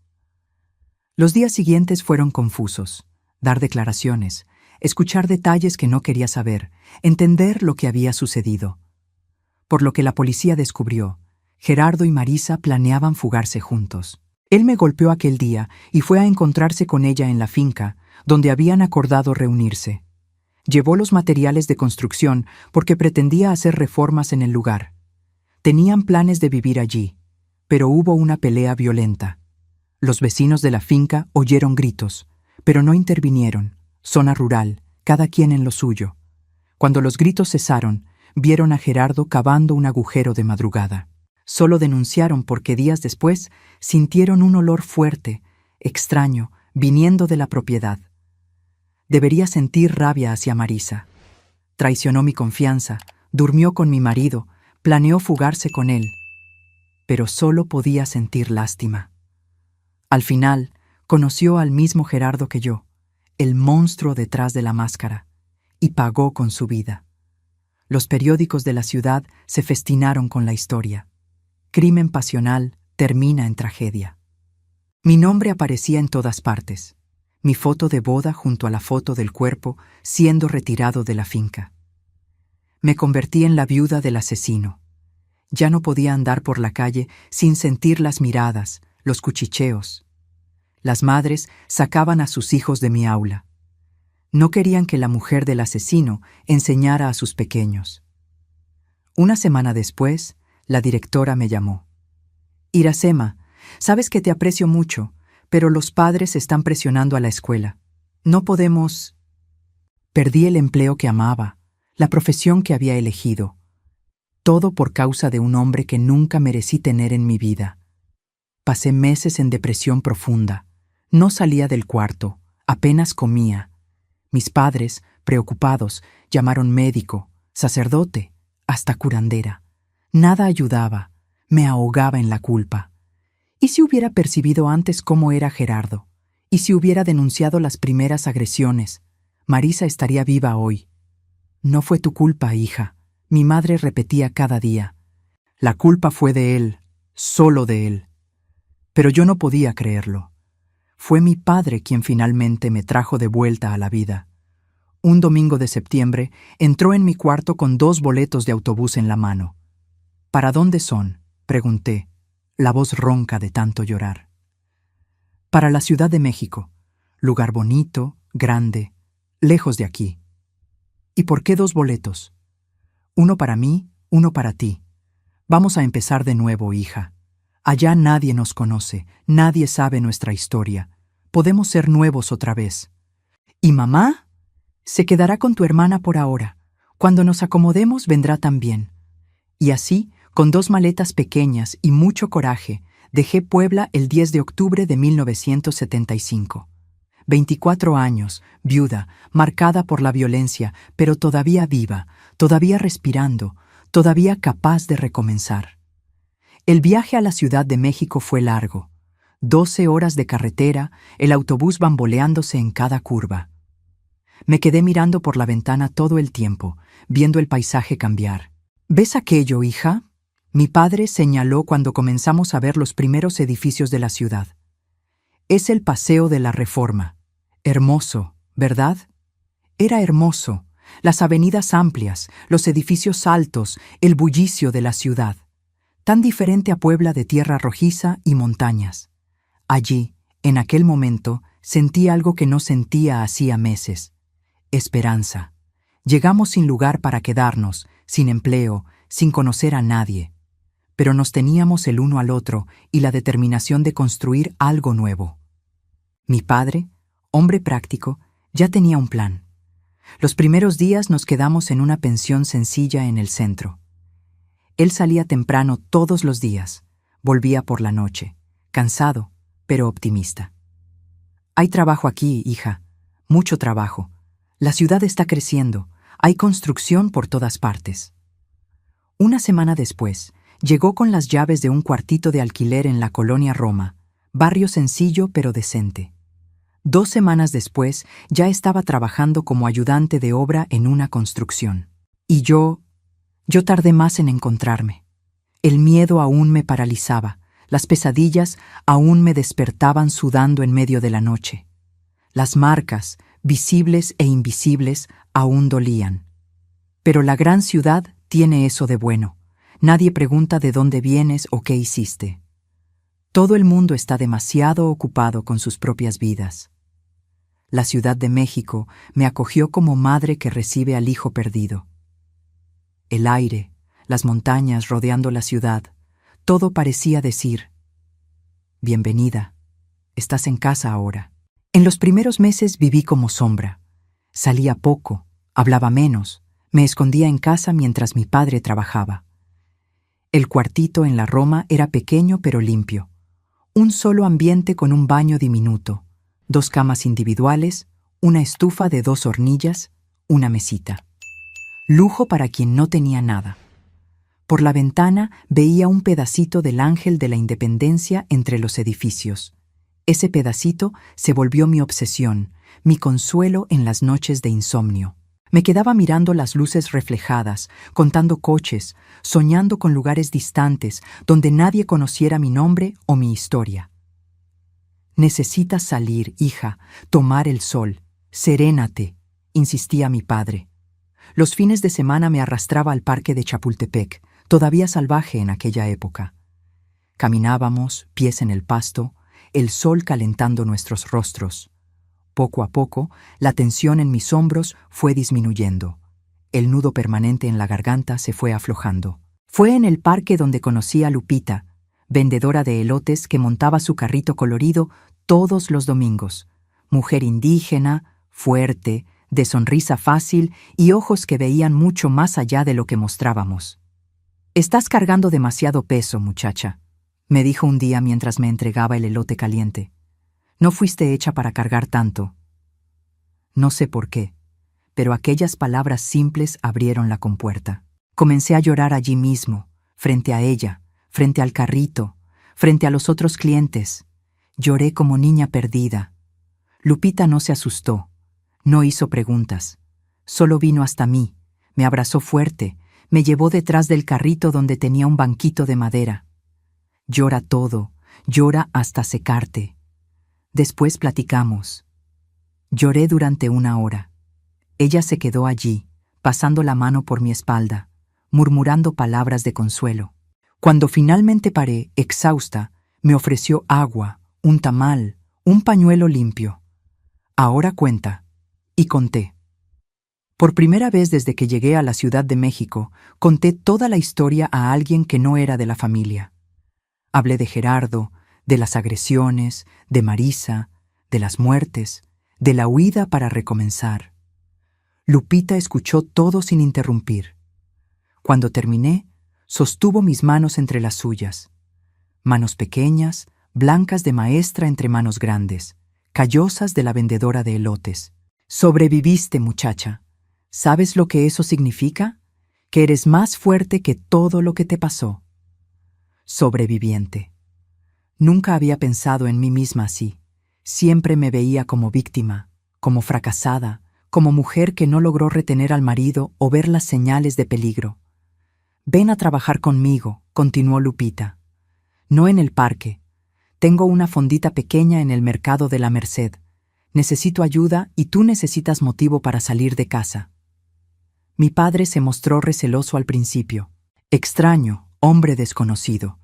Los días siguientes fueron confusos. Dar declaraciones, escuchar detalles que no quería saber, entender lo que había sucedido. Por lo que la policía descubrió, Gerardo y Marisa planeaban fugarse juntos. Él me golpeó aquel día y fue a encontrarse con ella en la finca, donde habían acordado reunirse. Llevó los materiales de construcción porque pretendía hacer reformas en el lugar. Tenían planes de vivir allí, pero hubo una pelea violenta. Los vecinos de la finca oyeron gritos, pero no intervinieron. Zona rural, cada quien en lo suyo. Cuando los gritos cesaron, vieron a Gerardo cavando un agujero de madrugada. Solo denunciaron porque días después sintieron un olor fuerte, extraño, viniendo de la propiedad. Debería sentir rabia hacia Marisa. Traicionó mi confianza, durmió con mi marido, planeó fugarse con él. Pero solo podía sentir lástima. Al final, conoció al mismo Gerardo que yo, el monstruo detrás de la máscara, y pagó con su vida. Los periódicos de la ciudad se festinaron con la historia. Crimen pasional termina en tragedia. Mi nombre aparecía en todas partes. Mi foto de boda junto a la foto del cuerpo siendo retirado de la finca. Me convertí en la viuda del asesino. Ya no podía andar por la calle sin sentir las miradas, los cuchicheos. Las madres sacaban a sus hijos de mi aula. No querían que la mujer del asesino enseñara a sus pequeños. Una semana después, la directora me llamó. Iracema, sabes que te aprecio mucho, pero los padres están presionando a la escuela. No podemos... Perdí el empleo que amaba, la profesión que había elegido. Todo por causa de un hombre que nunca merecí tener en mi vida. Pasé meses en depresión profunda. No salía del cuarto, apenas comía. Mis padres, preocupados, llamaron médico, sacerdote, hasta curandera. Nada ayudaba, me ahogaba en la culpa. ¿Y si hubiera percibido antes cómo era Gerardo? ¿Y si hubiera denunciado las primeras agresiones? Marisa estaría viva hoy. No fue tu culpa, hija, mi madre repetía cada día. La culpa fue de él, solo de él. Pero yo no podía creerlo. Fue mi padre quien finalmente me trajo de vuelta a la vida. Un domingo de septiembre entró en mi cuarto con 2 boletos de autobús en la mano. ¿Para dónde son?, pregunté, la voz ronca de tanto llorar. Para la Ciudad de México, lugar bonito, grande, lejos de aquí. ¿Y por qué 2 boletos? Uno para mí, uno para ti. Vamos a empezar de nuevo, hija. Allá nadie nos conoce, nadie sabe nuestra historia. Podemos ser nuevos otra vez. ¿Y mamá? Se quedará con tu hermana por ahora. Cuando nos acomodemos vendrá también. Y así, con 2 maletas pequeñas y mucho coraje, dejé Puebla el 10 de octubre de 1975. 24 años, viuda, marcada por la violencia, pero todavía viva, todavía respirando, todavía capaz de recomenzar. El viaje a la Ciudad de México fue largo. 12 horas de carretera, el autobús bamboleándose en cada curva. Me quedé mirando por la ventana todo el tiempo, viendo el paisaje cambiar. ¿Ves aquello, hija?, mi padre señaló cuando comenzamos a ver los primeros edificios de la ciudad. Es el Paseo de la Reforma. Hermoso, ¿verdad? Era hermoso. Las avenidas amplias, los edificios altos, el bullicio de la ciudad. Tan diferente a Puebla de tierra rojiza y montañas. Allí, en aquel momento, sentí algo que no sentía hacía meses. Esperanza. Llegamos sin lugar para quedarnos, sin empleo, sin conocer a nadie. Pero nos teníamos el uno al otro y la determinación de construir algo nuevo. Mi padre, hombre práctico, ya tenía un plan. Los primeros días nos quedamos en una pensión sencilla en el centro. Él salía temprano todos los días, volvía por la noche, cansado, pero optimista. Hay trabajo aquí, hija, mucho trabajo. La ciudad está creciendo, hay construcción por todas partes. Una semana después, llegó con las llaves de un cuartito de alquiler en la colonia Roma, barrio sencillo pero decente. 2 semanas después, ya estaba trabajando como ayudante de obra en una construcción. Y yo tardé más en encontrarme. El miedo aún me paralizaba, las pesadillas aún me despertaban sudando en medio de la noche. Las marcas, visibles e invisibles, aún dolían. Pero la gran ciudad tiene eso de bueno. Nadie pregunta de dónde vienes o qué hiciste. Todo el mundo está demasiado ocupado con sus propias vidas. La Ciudad de México me acogió como madre que recibe al hijo perdido. El aire, las montañas rodeando la ciudad, todo parecía decir: bienvenida, estás en casa ahora. En los primeros meses viví como sombra. Salía poco, hablaba menos, Me escondía en casa mientras mi padre trabajaba. El cuartito en la Roma era pequeño pero limpio. Un solo ambiente con un baño diminuto, 2 camas individuales, una estufa de 2 hornillas, una mesita. Lujo para quien no tenía nada. Por la ventana veía un pedacito del Ángel de la Independencia entre los edificios. Ese pedacito se volvió mi obsesión, mi consuelo en las noches de insomnio. Me quedaba mirando las luces reflejadas, contando coches, soñando con lugares distantes donde nadie conociera mi nombre o mi historia. «Necesitas salir, hija, tomar el sol. Serénate», insistía mi padre. Los fines de semana me arrastraba al parque de Chapultepec, todavía salvaje en aquella época. Caminábamos, pies en el pasto, el sol calentando nuestros rostros. Poco a poco, la tensión en mis hombros fue disminuyendo. El nudo permanente en la garganta se fue aflojando. Fue en el parque donde conocí a Lupita, vendedora de elotes que montaba su carrito colorido todos los domingos. Mujer indígena, fuerte, de sonrisa fácil y ojos que veían mucho más allá de lo que mostrábamos. «Estás cargando demasiado peso, muchacha», me dijo un día mientras me entregaba el elote caliente. «No fuiste hecha para cargar tanto». No sé por qué, pero aquellas palabras simples abrieron la compuerta. Comencé a llorar allí mismo, frente a ella, frente al carrito, frente a los otros clientes. Lloré como niña perdida. Lupita no se asustó, no hizo preguntas. Solo vino hasta mí, me abrazó fuerte, me llevó detrás del carrito donde tenía un banquito de madera. «Llora todo, llora hasta secarte». Después platicamos. Lloré durante 1 hora. Ella se quedó allí, pasando la mano por mi espalda, murmurando palabras de consuelo. Cuando finalmente paré, exhausta, me ofreció agua, un tamal, un pañuelo limpio. «Ahora cuenta». Y conté. Por primera vez desde que llegué a la Ciudad de México, conté toda la historia a alguien que no era de la familia. Hablé de Gerardo, de las agresiones, de Marisa, de las muertes, de la huida para recomenzar. Lupita escuchó todo sin interrumpir. Cuando terminé, sostuvo mis manos entre las suyas. Manos pequeñas, blancas de maestra entre manos grandes, callosas de la vendedora de elotes. «Sobreviviste, muchacha. ¿Sabes lo que eso significa? Que eres más fuerte que todo lo que te pasó». Sobreviviente. Nunca había pensado en mí misma así. Siempre me veía como víctima, como fracasada, como mujer que no logró retener al marido o ver las señales de peligro. «Ven a trabajar conmigo», continuó Lupita. «No en el parque. Tengo una fondita pequeña en el mercado de la Merced. Necesito ayuda y tú necesitas motivo para salir de casa». Mi padre se mostró receloso al principio. Extraño, hombre desconocido.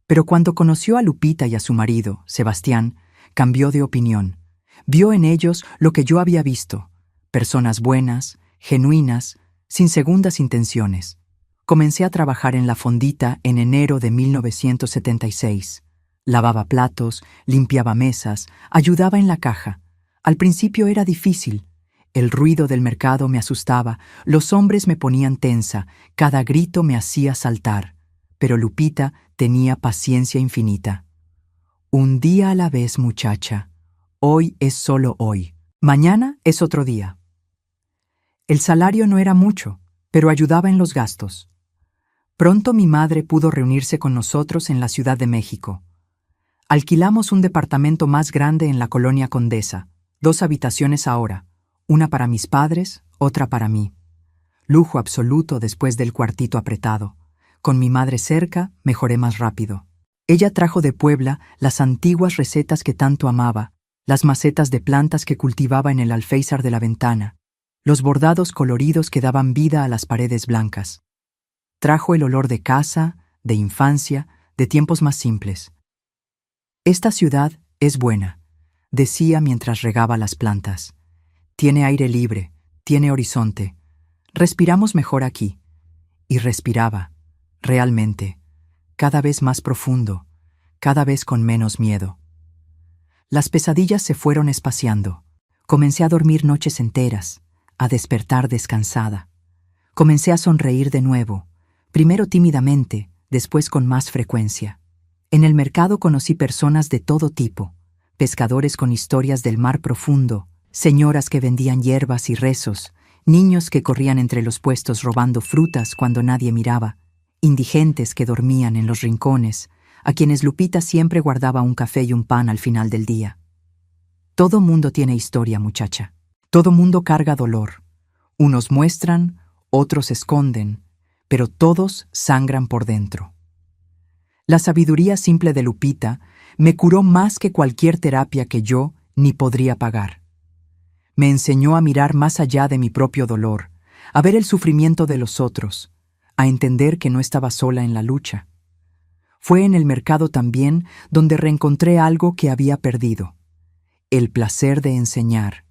Pero cuando conoció a Lupita y a su marido, Sebastián, cambió de opinión. Vio en ellos lo que yo había visto: personas buenas, genuinas, sin segundas intenciones. Comencé a trabajar en la fondita en enero de 1976. Lavaba platos, limpiaba mesas, ayudaba en la caja. Al principio era difícil. El ruido del mercado me asustaba, los hombres me ponían tensa, cada grito me hacía saltar. Pero Lupita tenía paciencia infinita. «Un día a la vez, muchacha. Hoy es solo hoy. Mañana es otro día». El salario no era mucho, pero ayudaba en los gastos. Pronto mi madre pudo reunirse con nosotros en la Ciudad de México. Alquilamos un departamento más grande en la Colonia Condesa, 2 habitaciones ahora, una para mis padres, otra para mí. Lujo absoluto después del cuartito apretado. Con mi madre cerca, mejoré más rápido. Ella trajo de Puebla las antiguas recetas que tanto amaba, las macetas de plantas que cultivaba en el alféizar de la ventana, los bordados coloridos que daban vida a las paredes blancas. Trajo el olor de casa, de infancia, de tiempos más simples. «Esta ciudad es buena», decía mientras regaba las plantas. «Tiene aire libre, tiene horizonte. Respiramos mejor aquí». Y respiraba, realmente, cada vez más profundo, cada vez con menos miedo. Las pesadillas se fueron espaciando. Comencé a dormir noches enteras, a despertar descansada. Comencé a sonreír de nuevo, primero tímidamente, después con más frecuencia. En el mercado conocí personas de todo tipo, pescadores con historias del mar profundo, señoras que vendían hierbas y rezos, niños que corrían entre los puestos robando frutas cuando nadie miraba, indigentes que dormían en los rincones, a quienes Lupita siempre guardaba un café y un pan al final del día. Todo mundo tiene historia, muchacha. Todo mundo carga dolor. Unos muestran, otros esconden, pero todos sangran por dentro. La sabiduría simple de Lupita me curó más que cualquier terapia que yo ni podría pagar. Me enseñó a mirar más allá de mi propio dolor, a ver el sufrimiento de los otros, a entender que no estaba sola en la lucha. Fue en el mercado también donde reencontré algo que había perdido: el placer de enseñar.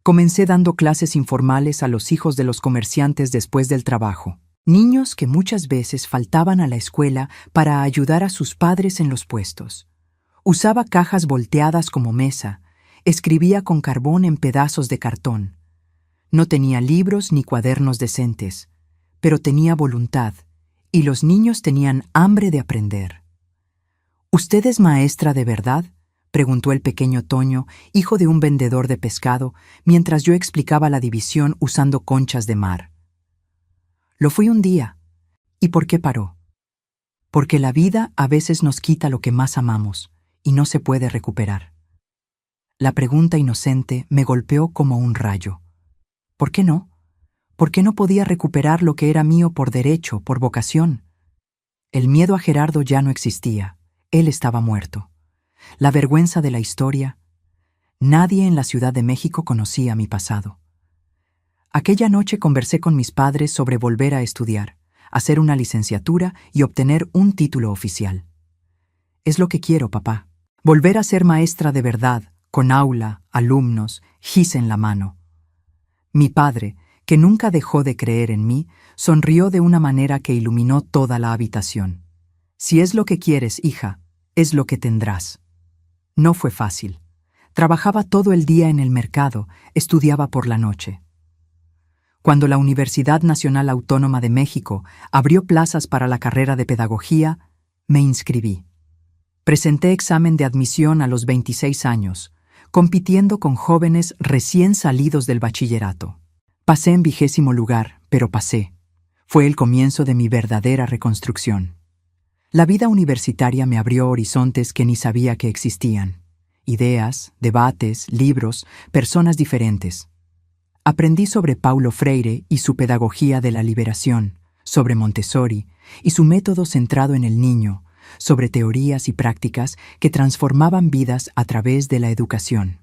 Comencé dando clases informales a los hijos de los comerciantes después del trabajo, niños que muchas veces faltaban a la escuela para ayudar a sus padres en los puestos. Usaba cajas volteadas como mesa, escribía con carbón en pedazos de cartón. No tenía libros ni cuadernos decentes, pero tenía voluntad, y los niños tenían hambre de aprender. ¿Usted es maestra de verdad?, preguntó el pequeño Toño, hijo de un vendedor de pescado, mientras yo explicaba la división usando conchas de mar. Lo fui un día. ¿Y por qué paró? Porque la vida a veces nos quita lo que más amamos, y no se puede recuperar. La pregunta inocente me golpeó como un rayo. ¿Por qué no? ¿Por qué no podía recuperar lo que era mío por derecho, por vocación? El miedo a Gerardo ya no existía. Él estaba muerto. La vergüenza de la historia. Nadie en la Ciudad de México conocía mi pasado. Aquella noche conversé con mis padres sobre volver a estudiar, hacer una licenciatura y obtener un título oficial. Es lo que quiero, papá. Volver a ser maestra de verdad, con aula, alumnos, gis en la mano. Mi padre, que nunca dejó de creer en mí, sonrió de una manera que iluminó toda la habitación. Si es lo que quieres, hija, es lo que tendrás. No fue fácil. Trabajaba todo el día en el mercado, estudiaba por la noche. Cuando la Universidad Nacional Autónoma de México abrió plazas para la carrera de pedagogía, me inscribí. Presenté examen de admisión a los 26 años, compitiendo con jóvenes recién salidos del bachillerato. Pasé en 20º lugar, pero pasé. Fue el comienzo de mi verdadera reconstrucción. La vida universitaria me abrió horizontes que ni sabía que existían. Ideas, debates, libros, personas diferentes. Aprendí sobre Paulo Freire y su pedagogía de la liberación, sobre Montessori y su método centrado en el niño, sobre teorías y prácticas que transformaban vidas a través de la educación.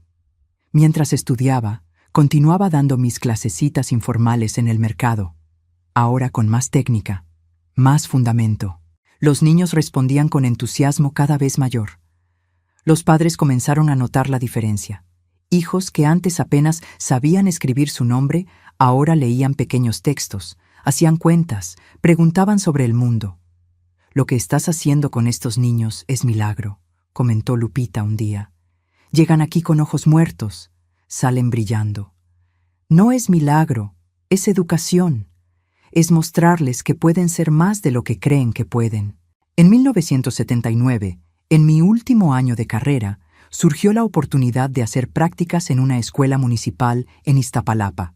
Mientras estudiaba, continuaba dando mis clasecitas informales en el mercado, ahora con más técnica, más fundamento. Los niños respondían con entusiasmo cada vez mayor. Los padres comenzaron a notar la diferencia. Hijos que antes apenas sabían escribir su nombre, ahora leían pequeños textos, hacían cuentas, preguntaban sobre el mundo. «Lo que estás haciendo con estos niños es milagro», comentó Lupita un día. «Llegan aquí con ojos muertos, salen brillando». No es milagro, es educación. Es mostrarles que pueden ser más de lo que creen que pueden. En 1979, en mi último año de carrera, surgió la oportunidad de hacer prácticas en una escuela municipal en Iztapalapa,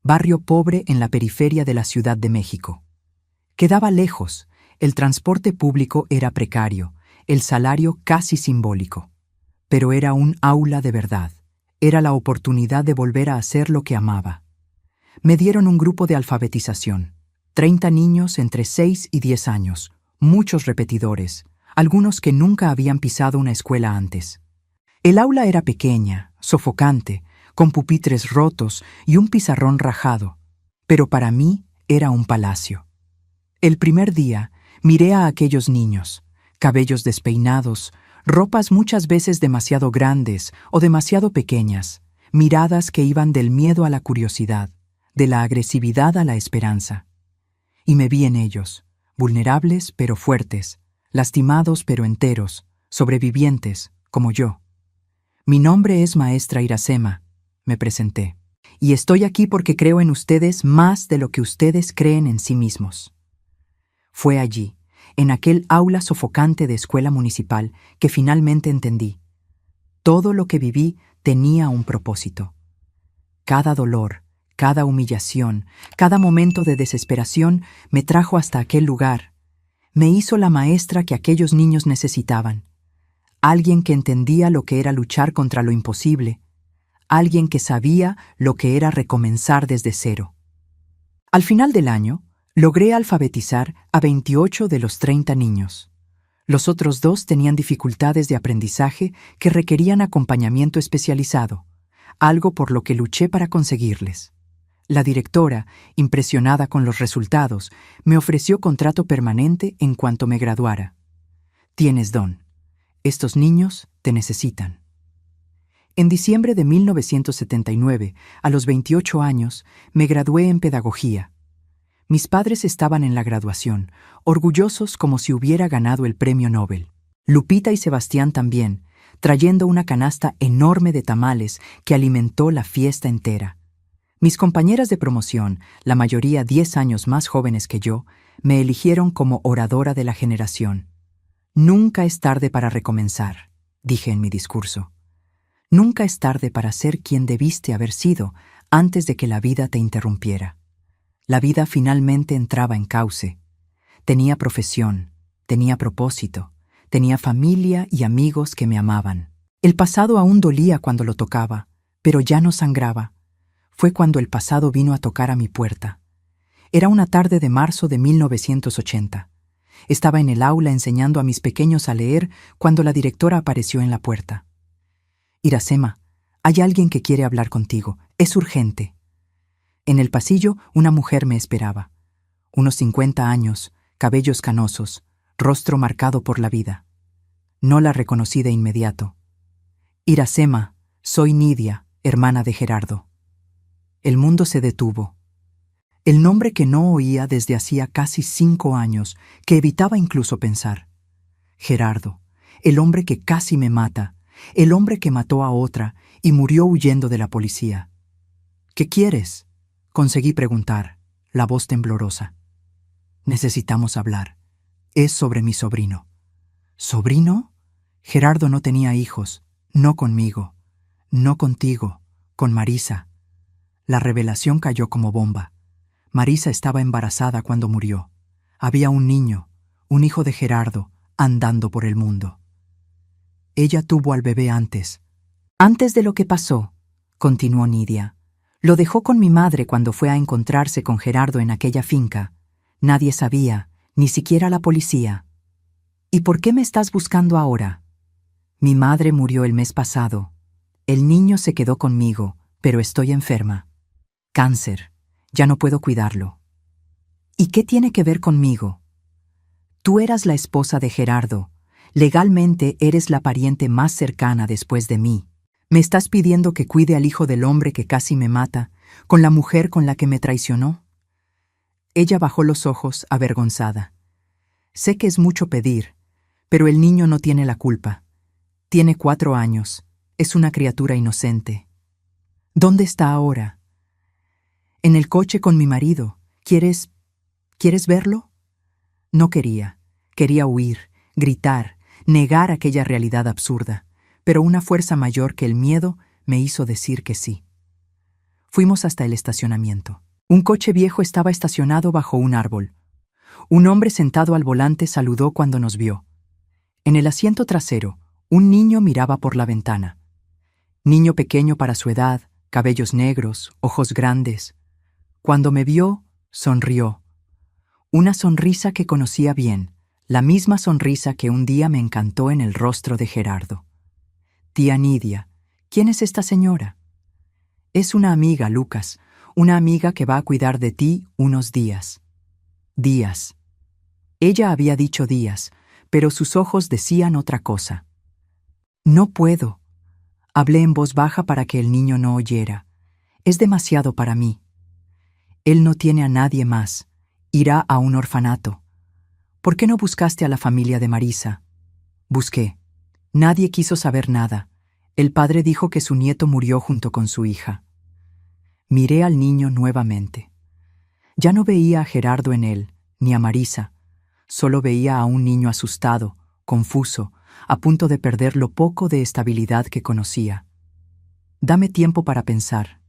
barrio pobre en la periferia de la Ciudad de México. Quedaba lejos, el transporte público era precario, el salario casi simbólico. Pero era un aula de verdad. Era la oportunidad de volver a hacer lo que amaba. Me dieron un grupo de alfabetización. 30 niños entre 6 y 10 años, muchos repetidores, algunos que nunca habían pisado una escuela antes. El aula era pequeña, sofocante, con pupitres rotos y un pizarrón rajado, pero para mí era un palacio. El primer día miré a aquellos niños, cabellos despeinados, ropas muchas veces demasiado grandes o demasiado pequeñas, miradas que iban del miedo a la curiosidad, de la agresividad a la esperanza. Y me vi en ellos, vulnerables pero fuertes, lastimados pero enteros, sobrevivientes, como yo. «Mi nombre es maestra Iracema», me presenté. y estoy aquí porque creo en ustedes más de lo que ustedes creen en sí mismos. Fue allí, en aquel aula sofocante de escuela municipal, que finalmente entendí. Todo lo que viví tenía un propósito. Cada dolor, cada humillación, cada momento de desesperación me trajo hasta aquel lugar. Me hizo la maestra que aquellos niños necesitaban. Alguien que entendía lo que era luchar contra lo imposible. Alguien que sabía lo que era recomenzar desde cero. Al final del año, logré alfabetizar a 28 de los 30 niños. Los otros 2 tenían dificultades de aprendizaje que requerían acompañamiento especializado, algo por lo que luché para conseguirles. La directora, impresionada con los resultados, me ofreció contrato permanente en cuanto me graduara. Tienes don. Estos niños te necesitan. En diciembre de 1979, a los 28 años, me gradué en pedagogía. Mis padres estaban en la graduación, orgullosos como si hubiera ganado el premio Nobel. Lupita y Sebastián también, trayendo una canasta enorme de tamales que alimentó la fiesta entera. Mis compañeras de promoción, la mayoría 10 años más jóvenes que yo, me eligieron como oradora de la generación. Nunca es tarde para recomenzar, dije en mi discurso. Nunca es tarde para ser quien debiste haber sido antes de que la vida te interrumpiera. La vida finalmente entraba en cauce. Tenía profesión, tenía propósito, tenía familia y amigos que me amaban. El pasado aún dolía cuando lo tocaba, pero ya no sangraba. Fue cuando el pasado vino a tocar a mi puerta. Era una tarde de marzo de 1980. Estaba en el aula enseñando a mis pequeños a leer cuando la directora apareció en la puerta. Iracema, hay alguien que quiere hablar contigo. Es urgente. En el pasillo, una mujer me esperaba. Unos 50 años, cabellos canosos, rostro marcado por la vida. No la reconocí de inmediato. Iracema, soy Nidia, hermana de Gerardo. El mundo se detuvo. El nombre que no oía desde hacía casi 5 años, que evitaba incluso pensar. Gerardo, el hombre que casi me mata, el hombre que mató a otra y murió huyendo de la policía. ¿Qué quieres?, conseguí preguntar, la voz temblorosa. Necesitamos hablar. Es sobre mi sobrino. ¿Sobrino? Gerardo no tenía hijos, no conmigo, no contigo, con Marisa. La revelación cayó como bomba. Marisa estaba embarazada cuando murió. Había un niño, un hijo de Gerardo, andando por el mundo. Ella tuvo al bebé antes. Antes de lo que pasó, continuó Nidia. Lo dejó con mi madre cuando fue a encontrarse con Gerardo en aquella finca. Nadie sabía, ni siquiera la policía. ¿Y por qué me estás buscando ahora? Mi madre murió el mes pasado. El niño se quedó conmigo, pero estoy enferma. Cáncer. Ya no puedo cuidarlo. ¿Y qué tiene que ver conmigo? Tú eras la esposa de Gerardo. Legalmente eres la pariente más cercana después de mí. ¿Me estás pidiendo que cuide al hijo del hombre que casi me mata, con la mujer con la que me traicionó? Ella bajó los ojos, avergonzada. Sé que es mucho pedir, pero el niño no tiene la culpa. Tiene 4 años. Es una criatura inocente. ¿Dónde está ahora? En el coche con mi marido. ¿Quieres verlo? No quería. Quería huir, gritar, negar aquella realidad absurda, pero una fuerza mayor que el miedo me hizo decir que sí. Fuimos hasta el estacionamiento. Un coche viejo estaba estacionado bajo un árbol. Un hombre sentado al volante saludó cuando nos vio. En el asiento trasero, un niño miraba por la ventana. Niño pequeño para su edad, cabellos negros, ojos grandes. Cuando me vio, sonrió. Una sonrisa que conocía bien, la misma sonrisa que un día me encantó en el rostro de Gerardo. Tía Nidia, ¿quién es esta señora? Es una amiga, Lucas, una amiga que va a cuidar de ti unos días. Días. Ella había dicho días, pero sus ojos decían otra cosa. No puedo. Hablé en voz baja para que el niño no oyera. Es demasiado para mí. Él no tiene a nadie más. Irá a un orfanato. ¿Por qué no buscaste a la familia de Marisa? Busqué. Nadie quiso saber nada. El padre dijo que su nieto murió junto con su hija. Miré al niño nuevamente. Ya no veía a Gerardo en él, ni a Marisa. Solo veía a un niño asustado, confuso, a punto de perder lo poco de estabilidad que conocía. Dame tiempo para pensar.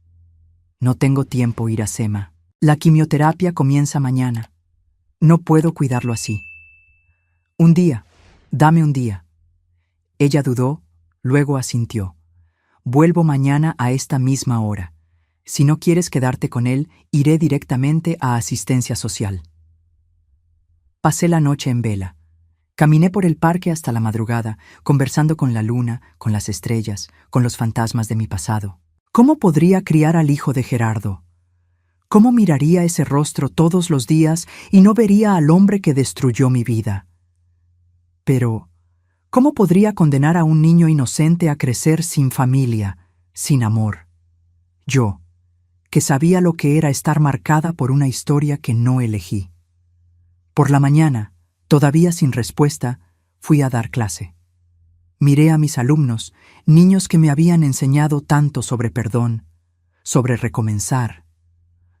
No tengo tiempo, Iracema. La quimioterapia comienza mañana. No puedo cuidarlo así. Un día. Dame un día. Ella dudó, luego asintió. Vuelvo mañana a esta misma hora. Si no quieres quedarte con él, iré directamente a asistencia social. Pasé la noche en vela. Caminé por el parque hasta la madrugada, conversando con la luna, con las estrellas, con los fantasmas de mi pasado. ¿Cómo podría criar al hijo de Gerardo? ¿Cómo miraría ese rostro todos los días y no vería al hombre que destruyó mi vida? Pero, ¿cómo podría condenar a un niño inocente a crecer sin familia, sin amor? Yo, que sabía lo que era estar marcada por una historia que no elegí. Por la mañana, todavía sin respuesta, fui a dar clase. Miré a mis alumnos, niños que me habían enseñado tanto sobre perdón, sobre recomenzar,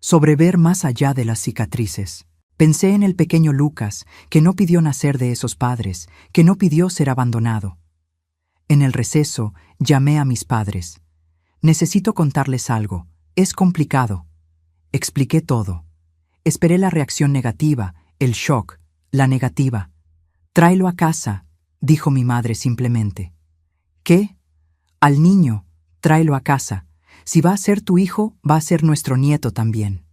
sobre ver más allá de las cicatrices. Pensé en el pequeño Lucas, que no pidió nacer de esos padres, que no pidió ser abandonado. En el receso, llamé a mis padres. Necesito contarles algo. Es complicado. Expliqué todo. Esperé la reacción negativa, el shock, la negativa. Tráelo a casa, dijo mi madre simplemente. ¿Qué? Al niño, tráelo a casa. Si va a ser tu hijo, va a ser nuestro nieto también.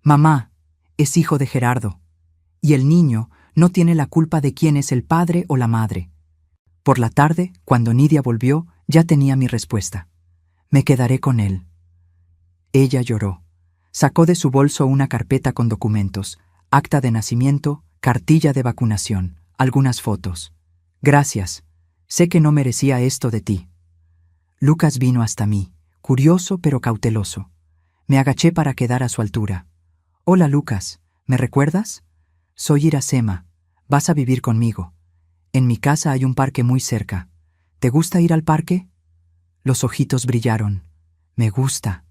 Mamá, es hijo de Gerardo. Y el niño no tiene la culpa de quién es el padre o la madre. Por la tarde, cuando Nidia volvió, ya tenía mi respuesta. Me quedaré con él. Ella lloró. Sacó de su bolso una carpeta con documentos, acta de nacimiento, cartilla de vacunación, algunas fotos. Gracias. Sé que no merecía esto de ti. Lucas vino hasta mí, curioso pero cauteloso. Me agaché para quedar a su altura. Hola, Lucas. ¿Me recuerdas? Soy Iracema. Vas a vivir conmigo. En mi casa hay un parque muy cerca. ¿Te gusta ir al parque? Los ojitos brillaron. Me gusta.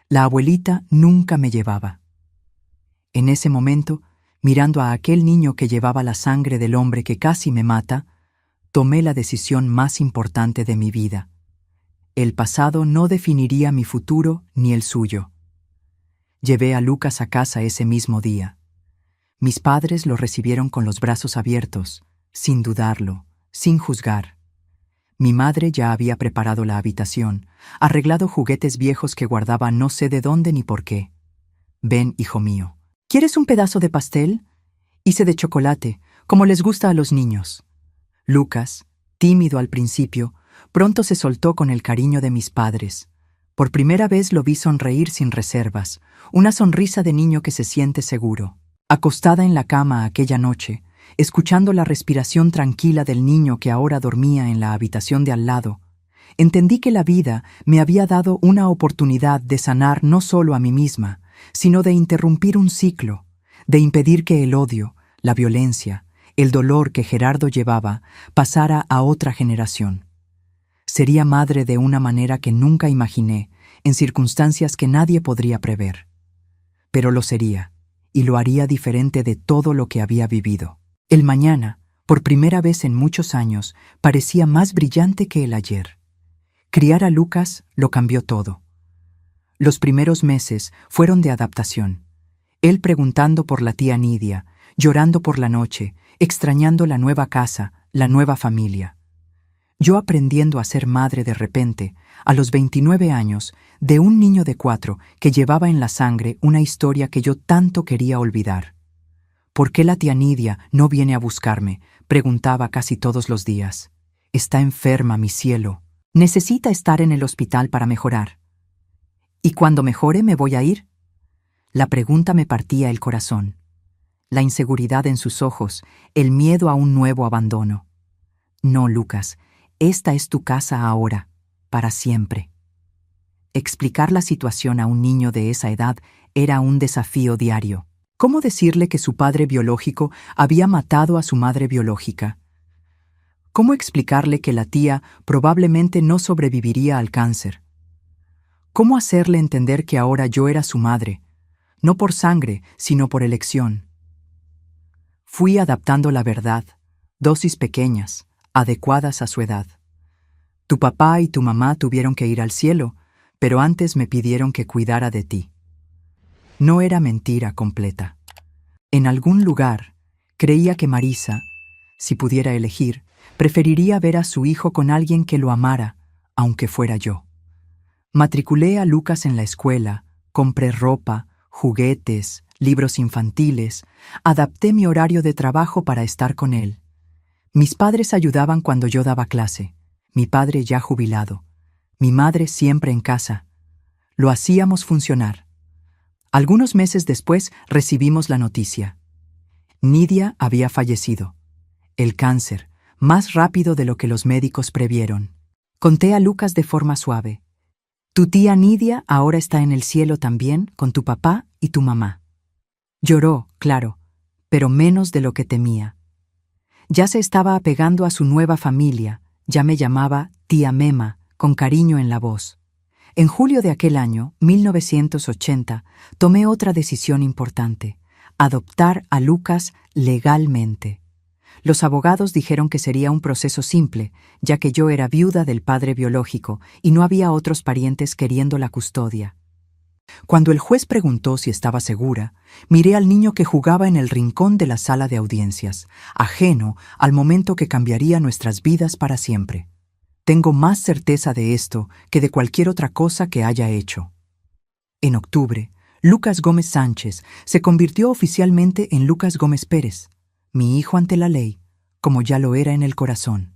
La abuelita nunca me llevaba. En ese momento, mirando a aquel niño que llevaba la sangre del hombre que casi me mata, tomé la decisión más importante de mi vida. El pasado no definiría mi futuro ni el suyo. Llevé a Lucas a casa ese mismo día. Mis padres lo recibieron con los brazos abiertos, sin dudarlo, sin juzgar. Mi madre ya había preparado la habitación, arreglado juguetes viejos que guardaba no sé de dónde ni por qué. Ven, hijo mío. ¿Quieres un pedazo de pastel? Hice de chocolate, como les gusta a los niños. Lucas, tímido al principio, pronto se soltó con el cariño de mis padres. Por primera vez lo vi sonreír sin reservas, una sonrisa de niño que se siente seguro. Acostada en la cama aquella noche, escuchando la respiración tranquila del niño que ahora dormía en la habitación de al lado, entendí que la vida me había dado una oportunidad de sanar no solo a mí misma, sino de interrumpir un ciclo, de impedir que el odio, la violencia, el dolor que Gerardo llevaba pasara a otra generación. Sería madre de una manera que nunca imaginé, en circunstancias que nadie podría prever. Pero lo sería, y lo haría diferente de todo lo que había vivido. El mañana, por primera vez en muchos años, parecía más brillante que el ayer. Criar a Lucas lo cambió todo. Los primeros meses fueron de adaptación. Él preguntando por la tía Nidia, llorando por la noche, extrañando la nueva casa, la nueva familia. Yo aprendiendo a ser madre de repente, a los 29 años, de un niño de 4 que llevaba en la sangre una historia que yo tanto quería olvidar. ¿Por qué la tía Nidia no viene a buscarme?, preguntaba casi todos los días. Está enferma, mi cielo. Necesita estar en el hospital para mejorar. ¿Y cuando mejore me voy a ir? La pregunta me partía el corazón. La inseguridad en sus ojos, el miedo a un nuevo abandono. No, Lucas, esta es tu casa ahora, para siempre. Explicar la situación a un niño de esa edad era un desafío diario. ¿Cómo decirle que su padre biológico había matado a su madre biológica? ¿Cómo explicarle que la tía probablemente no sobreviviría al cáncer? ¿Cómo hacerle entender que ahora yo era su madre, no por sangre, sino por elección? Fui adaptando la verdad, dosis pequeñas, adecuadas a su edad. Tu papá y tu mamá tuvieron que ir al cielo, pero antes me pidieron que cuidara de ti. No era mentira completa. En algún lugar, creía que Marisa, si pudiera elegir, preferiría ver a su hijo con alguien que lo amara, aunque fuera yo. Matriculé a Lucas en la escuela, compré ropa, juguetes, libros infantiles, adapté mi horario de trabajo para estar con él. Mis padres ayudaban cuando yo daba clase, mi padre ya jubilado, mi madre siempre en casa. Lo hacíamos funcionar. Algunos meses después recibimos la noticia. Nidia había fallecido. El cáncer, más rápido de lo que los médicos previeron. Conté a Lucas de forma suave. Tu tía Nidia ahora está en el cielo también, con tu papá y tu mamá. Lloró, claro, pero menos de lo que temía. Ya se estaba apegando a su nueva familia, ya me llamaba tía Mema, con cariño en la voz. En julio de aquel año, 1980, tomé otra decisión importante: adoptar a Lucas legalmente. Los abogados dijeron que sería un proceso simple, ya que yo era viuda del padre biológico y no había otros parientes queriendo la custodia. Cuando el juez preguntó si estaba segura, miré al niño que jugaba en el rincón de la sala de audiencias, ajeno al momento que cambiaría nuestras vidas para siempre. Tengo más certeza de esto que de cualquier otra cosa que haya hecho. En octubre, Lucas Gómez Sánchez se convirtió oficialmente en Lucas Gómez Pérez, mi hijo ante la ley, como ya lo era en el corazón.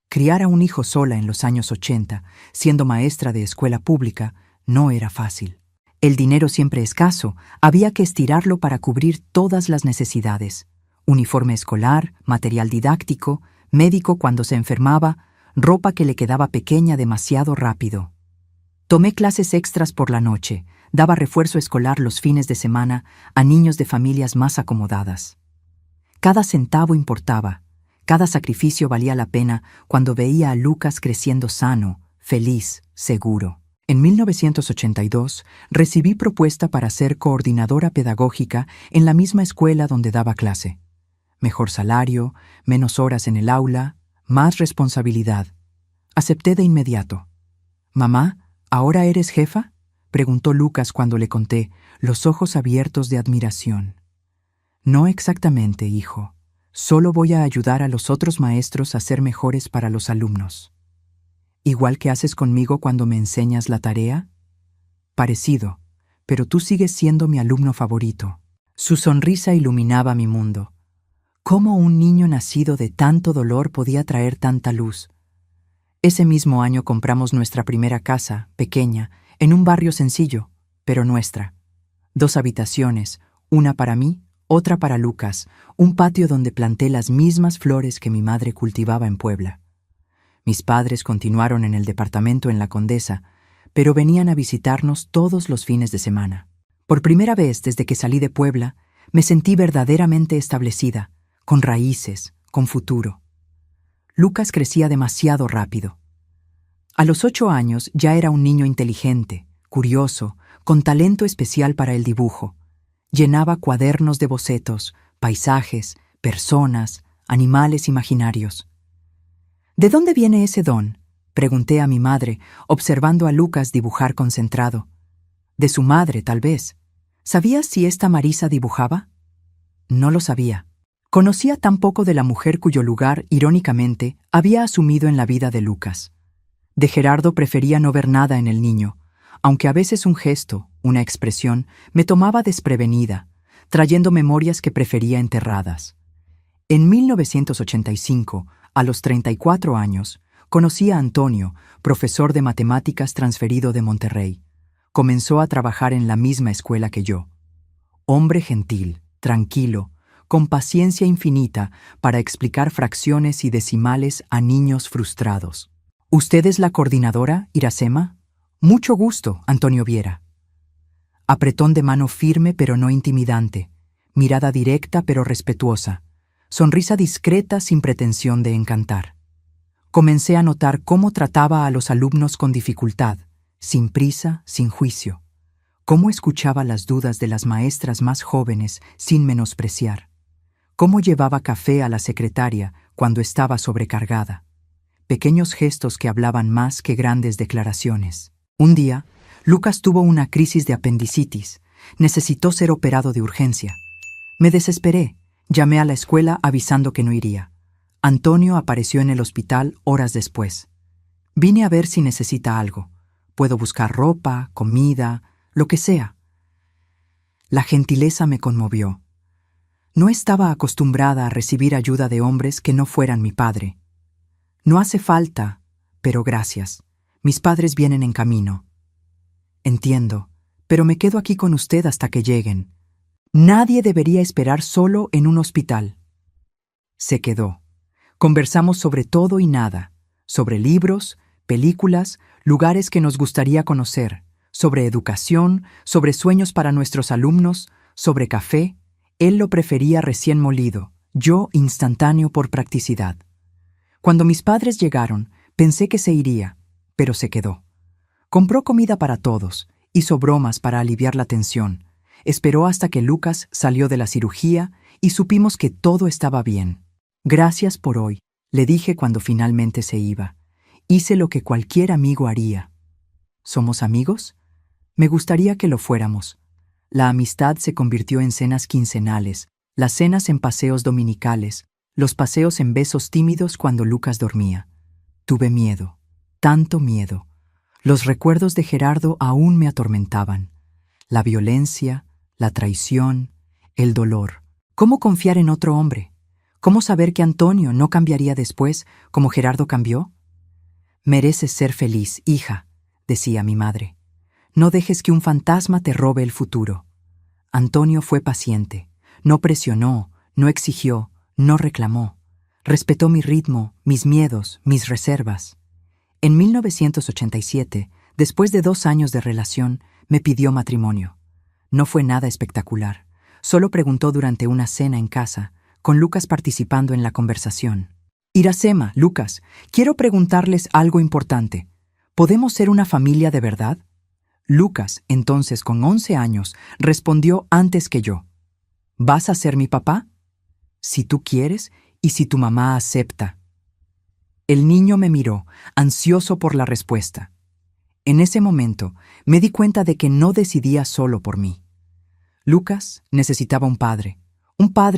Criar a un hijo sola en los años 80, siendo maestra de escuela pública, no era fácil. El dinero siempre escaso, había que estirarlo para cubrir todas las necesidades: uniforme escolar, material didáctico, médico cuando se enfermaba, ropa que le quedaba pequeña demasiado rápido. Tomé clases extras por la noche, daba refuerzo escolar los fines de semana a niños de familias más acomodadas. Cada centavo importaba, cada sacrificio valía la pena cuando veía a Lucas creciendo sano, feliz, seguro. En 1982 recibí propuesta para ser coordinadora pedagógica en la misma escuela donde daba clase. Mejor salario, menos horas en el aula, más responsabilidad. Acepté de inmediato. «Mamá, ¿ahora eres jefa?», preguntó Lucas cuando le conté, los ojos abiertos de admiración. «No exactamente, hijo. Solo voy a ayudar a los otros maestros a ser mejores para los alumnos». «¿Igual que haces conmigo cuando me enseñas la tarea?». «Parecido, pero tú sigues siendo mi alumno favorito». Su sonrisa iluminaba mi mundo. ¿Cómo un niño nacido de tanto dolor podía traer tanta luz? Ese mismo año compramos nuestra primera casa, pequeña, en un barrio sencillo, pero nuestra. 2 habitaciones, una para mí, otra para Lucas, un patio donde planté las mismas flores que mi madre cultivaba en Puebla. Mis padres continuaron en el departamento en La Condesa, pero venían a visitarnos todos los fines de semana. Por primera vez desde que salí de Puebla, me sentí verdaderamente establecida, con raíces, con futuro. Lucas crecía demasiado rápido. A los 8 años ya era un niño inteligente, curioso, con talento especial para el dibujo. Llenaba cuadernos de bocetos, paisajes, personas, animales imaginarios. «¿De dónde viene ese don?», pregunté a mi madre, observando a Lucas dibujar concentrado. «De su madre, tal vez. ¿Sabías si esta Marisa dibujaba?». No lo sabía. Conocía tan poco de la mujer cuyo lugar, irónicamente, había asumido en la vida de Lucas. De Gerardo prefería no ver nada en el niño, aunque a veces un gesto, una expresión, me tomaba desprevenida, trayendo memorias que prefería enterradas. En 1985, a los 34 años, conocí a Antonio, profesor de matemáticas transferido de Monterrey. Comenzó a trabajar en la misma escuela que yo. Hombre gentil, tranquilo, con paciencia infinita para explicar fracciones y decimales a niños frustrados. «¿Usted es la coordinadora, Iracema?». «Mucho gusto, Antonio Viera». Apretón de mano firme pero no intimidante, mirada directa pero respetuosa, sonrisa discreta sin pretensión de encantar. Comencé a notar cómo trataba a los alumnos con dificultad, sin prisa, sin juicio. Cómo escuchaba las dudas de las maestras más jóvenes sin menospreciar. Cómo llevaba café a la secretaria cuando estaba sobrecargada. Pequeños gestos que hablaban más que grandes declaraciones. Un día, Lucas tuvo una crisis de apendicitis. Necesitó ser operado de urgencia. Me desesperé. Llamé a la escuela avisando que no iría. Antonio apareció en el hospital horas después. Vine a ver si necesita algo. Puedo buscar ropa, comida, lo que sea. La gentileza me conmovió. No estaba acostumbrada a recibir ayuda de hombres que no fueran mi padre. No hace falta, pero gracias. Mis padres vienen en camino. Entiendo, pero me quedo aquí con usted hasta que lleguen. Nadie debería esperar solo en un hospital. Se quedó. Conversamos sobre todo y nada, sobre libros, películas, lugares que nos gustaría conocer, sobre educación, sobre sueños para nuestros alumnos, sobre café. Él lo prefería recién molido, yo instantáneo por practicidad. Cuando mis padres llegaron, pensé que se iría, pero se quedó. Compró comida para todos, hizo bromas para aliviar la tensión, esperó hasta que Lucas salió de la cirugía y supimos que todo estaba bien. Gracias por hoy, le dije cuando finalmente se iba. Hice lo que cualquier amigo haría. ¿Somos amigos? Me gustaría que lo fuéramos. La amistad se convirtió en cenas quincenales, las cenas en paseos dominicales, los paseos en besos tímidos cuando Lucas dormía. Tuve miedo, tanto miedo. Los recuerdos de Gerardo aún me atormentaban. La violencia, la traición, el dolor. ¿Cómo confiar en otro hombre? ¿Cómo saber que Antonio no cambiaría después como Gerardo cambió? Mereces ser feliz, hija, decía mi madre. No dejes que un fantasma te robe el futuro. Antonio fue paciente. No presionó, no exigió, no reclamó. Respetó mi ritmo, mis miedos, mis reservas. En 1987, después de 2 años de relación, me pidió matrimonio. No fue nada espectacular. Solo preguntó durante una cena en casa, con Lucas participando en la conversación. Iracema, Lucas, quiero preguntarles algo importante. ¿Podemos ser una familia de verdad? Lucas, entonces con 11 años, respondió antes que yo. ¿Vas a ser mi papá? Si tú quieres y si tu mamá acepta. El niño me miró, ansioso por la respuesta. En ese momento, me di cuenta de que no decidía solo por mí. Lucas necesitaba un padre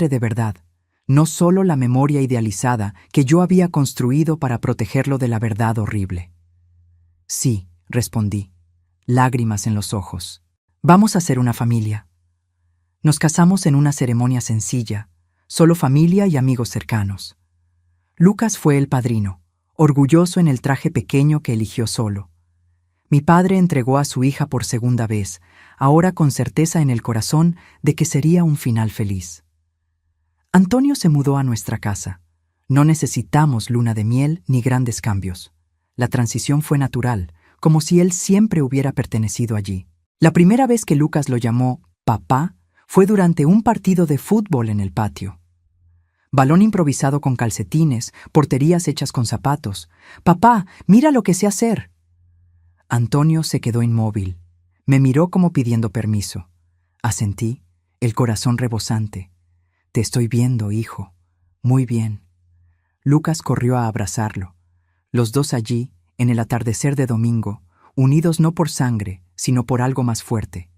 de verdad, no solo la memoria idealizada que yo había construido para protegerlo de la verdad horrible. Sí, respondí, lágrimas en los ojos. Vamos a ser una familia. Nos casamos en una ceremonia sencilla, solo familia y amigos cercanos. Lucas fue el padrino, orgulloso en el traje pequeño que eligió solo. Mi padre entregó a su hija por segunda vez, ahora con certeza en el corazón de que sería un final feliz. Antonio se mudó a nuestra casa. No necesitamos luna de miel ni grandes cambios. La transición fue natural, como si él siempre hubiera pertenecido allí. La primera vez que Lucas lo llamó papá fue durante un partido de fútbol en el patio. Balón improvisado con calcetines, porterías hechas con zapatos. «Papá, mira lo que sé hacer». Antonio se quedó inmóvil. Me miró como pidiendo permiso. Asentí, el corazón rebosante. «Te estoy viendo, hijo. Muy bien». Lucas corrió a abrazarlo. Los dos allí, en el atardecer de domingo, unidos no por sangre, sino por algo más fuerte.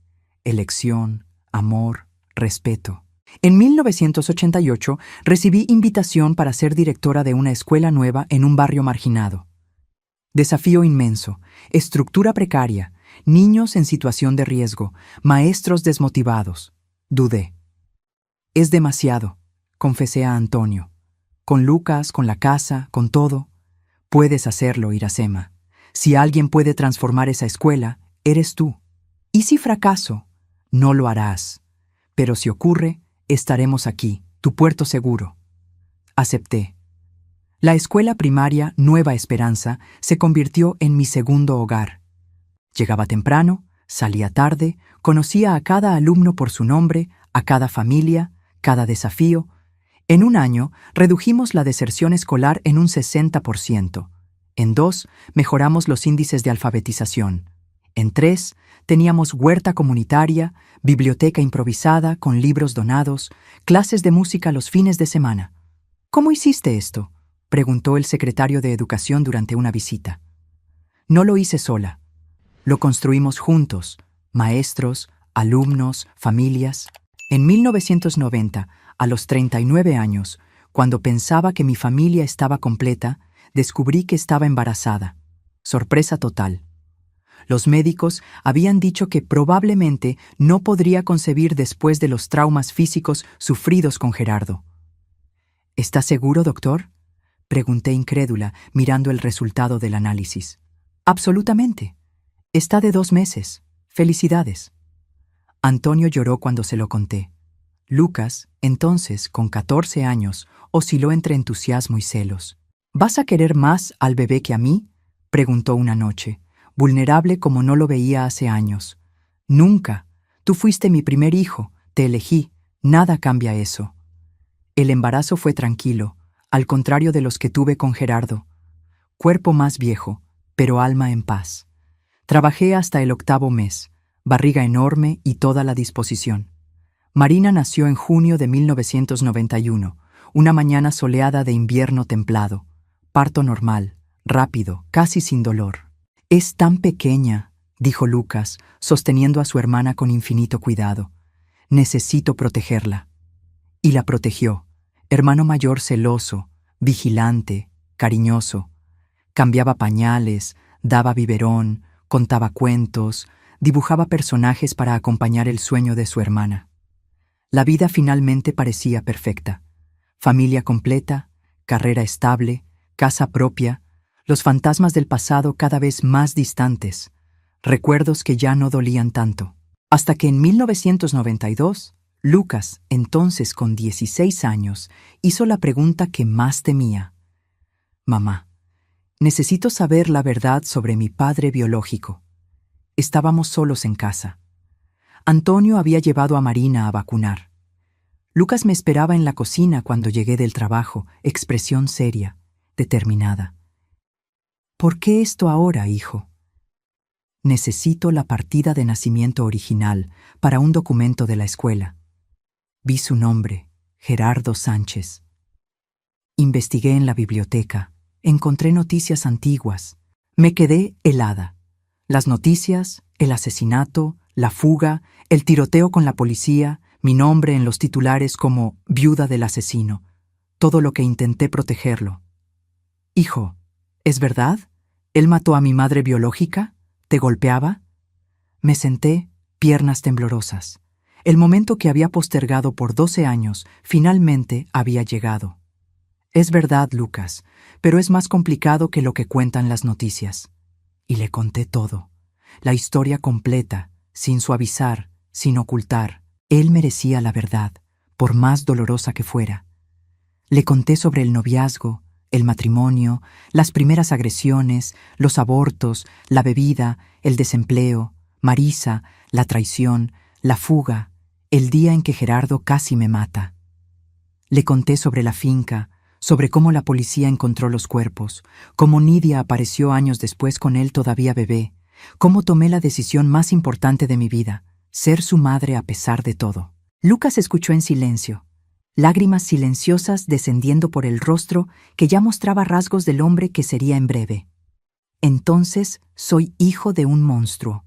Elección, amor, respeto. En 1988 recibí invitación para ser directora de una escuela nueva en un barrio marginado. Desafío inmenso, estructura precaria, niños en situación de riesgo, maestros desmotivados. Dudé. Es demasiado, confesé a Antonio. Con Lucas, con la casa, con todo. Puedes hacerlo, Iracema. Si alguien puede transformar esa escuela, eres tú. Y si fracaso, no lo harás. Pero si ocurre, estaremos aquí, tu puerto seguro. Acepté. La escuela primaria Nueva Esperanza se convirtió en mi segundo hogar. Llegaba temprano, salía tarde, conocía a cada alumno por su nombre, a cada familia, cada desafío. En un año, redujimos la deserción escolar en un 60%. En 2, mejoramos los índices de alfabetización. En 3, teníamos huerta comunitaria, biblioteca improvisada con libros donados, clases de música los fines de semana. ¿Cómo hiciste esto?, preguntó el secretario de Educación durante una visita. No lo hice sola. Lo construimos juntos, maestros, alumnos, familias. En 1990, a los 39 años, cuando pensaba que mi familia estaba completa, descubrí que estaba embarazada. Sorpresa total. Los médicos habían dicho que probablemente no podría concebir después de los traumas físicos sufridos con Gerardo. ¿Está seguro, doctor?, pregunté incrédula, mirando el resultado del análisis. Absolutamente. Está de 2 meses. Felicidades. Antonio lloró cuando se lo conté. Lucas, entonces, con 14 años, osciló entre entusiasmo y celos. ¿Vas a querer más al bebé que a mí?, preguntó una noche, vulnerable como no lo veía hace años. Nunca. Tú fuiste mi primer hijo, te elegí, nada cambia eso. El embarazo fue tranquilo, al contrario de los que tuve con Gerardo. Cuerpo más viejo, pero alma en paz. Trabajé hasta el 8º mes, barriga enorme y toda la disposición. Marina nació en junio de 1991, una mañana soleada de invierno templado. Parto normal, rápido, casi sin dolor. Es tan pequeña, dijo Lucas, sosteniendo a su hermana con infinito cuidado. Necesito protegerla. Y la protegió. Hermano mayor celoso, vigilante, cariñoso. Cambiaba pañales, daba biberón, contaba cuentos, dibujaba personajes para acompañar el sueño de su hermana. La vida finalmente parecía perfecta. Familia completa, carrera estable, casa propia, los fantasmas del pasado cada vez más distantes, recuerdos que ya no dolían tanto. Hasta que en 1992, Lucas, entonces con 16 años, hizo la pregunta que más temía. Mamá, necesito saber la verdad sobre mi padre biológico. Estábamos solos en casa. Antonio había llevado a Marina a vacunar. Lucas me esperaba en la cocina cuando llegué del trabajo, expresión seria, determinada. ¿Por qué esto ahora, hijo? Necesito la partida de nacimiento original para un documento de la escuela. Vi su nombre, Gerardo Sánchez. Investigué en la biblioteca, encontré noticias antiguas. Me quedé helada. Las noticias, el asesinato, la fuga, el tiroteo con la policía, mi nombre en los titulares como viuda del asesino. Todo lo que intenté protegerlo. Hijo, ¿es verdad? ¿Él mató a mi madre biológica? ¿Te golpeaba? Me senté, piernas temblorosas. El momento que había postergado por 12 años finalmente había llegado. Es verdad, Lucas, pero es más complicado que lo que cuentan las noticias. Y le conté todo. La historia completa, sin suavizar, sin ocultar. Él merecía la verdad, por más dolorosa que fuera. Le conté sobre el noviazgo, el matrimonio, las primeras agresiones, los abortos, la bebida, el desempleo, Marisa, la traición, la fuga, el día en que Gerardo casi me mata. Le conté sobre la finca, sobre cómo la policía encontró los cuerpos, cómo Nidia apareció años después con él todavía bebé, cómo tomé la decisión más importante de mi vida, ser su madre a pesar de todo. Lucas escuchó en silencio, lágrimas silenciosas descendiendo por el rostro que ya mostraba rasgos del hombre que sería en breve. Entonces soy hijo de un monstruo,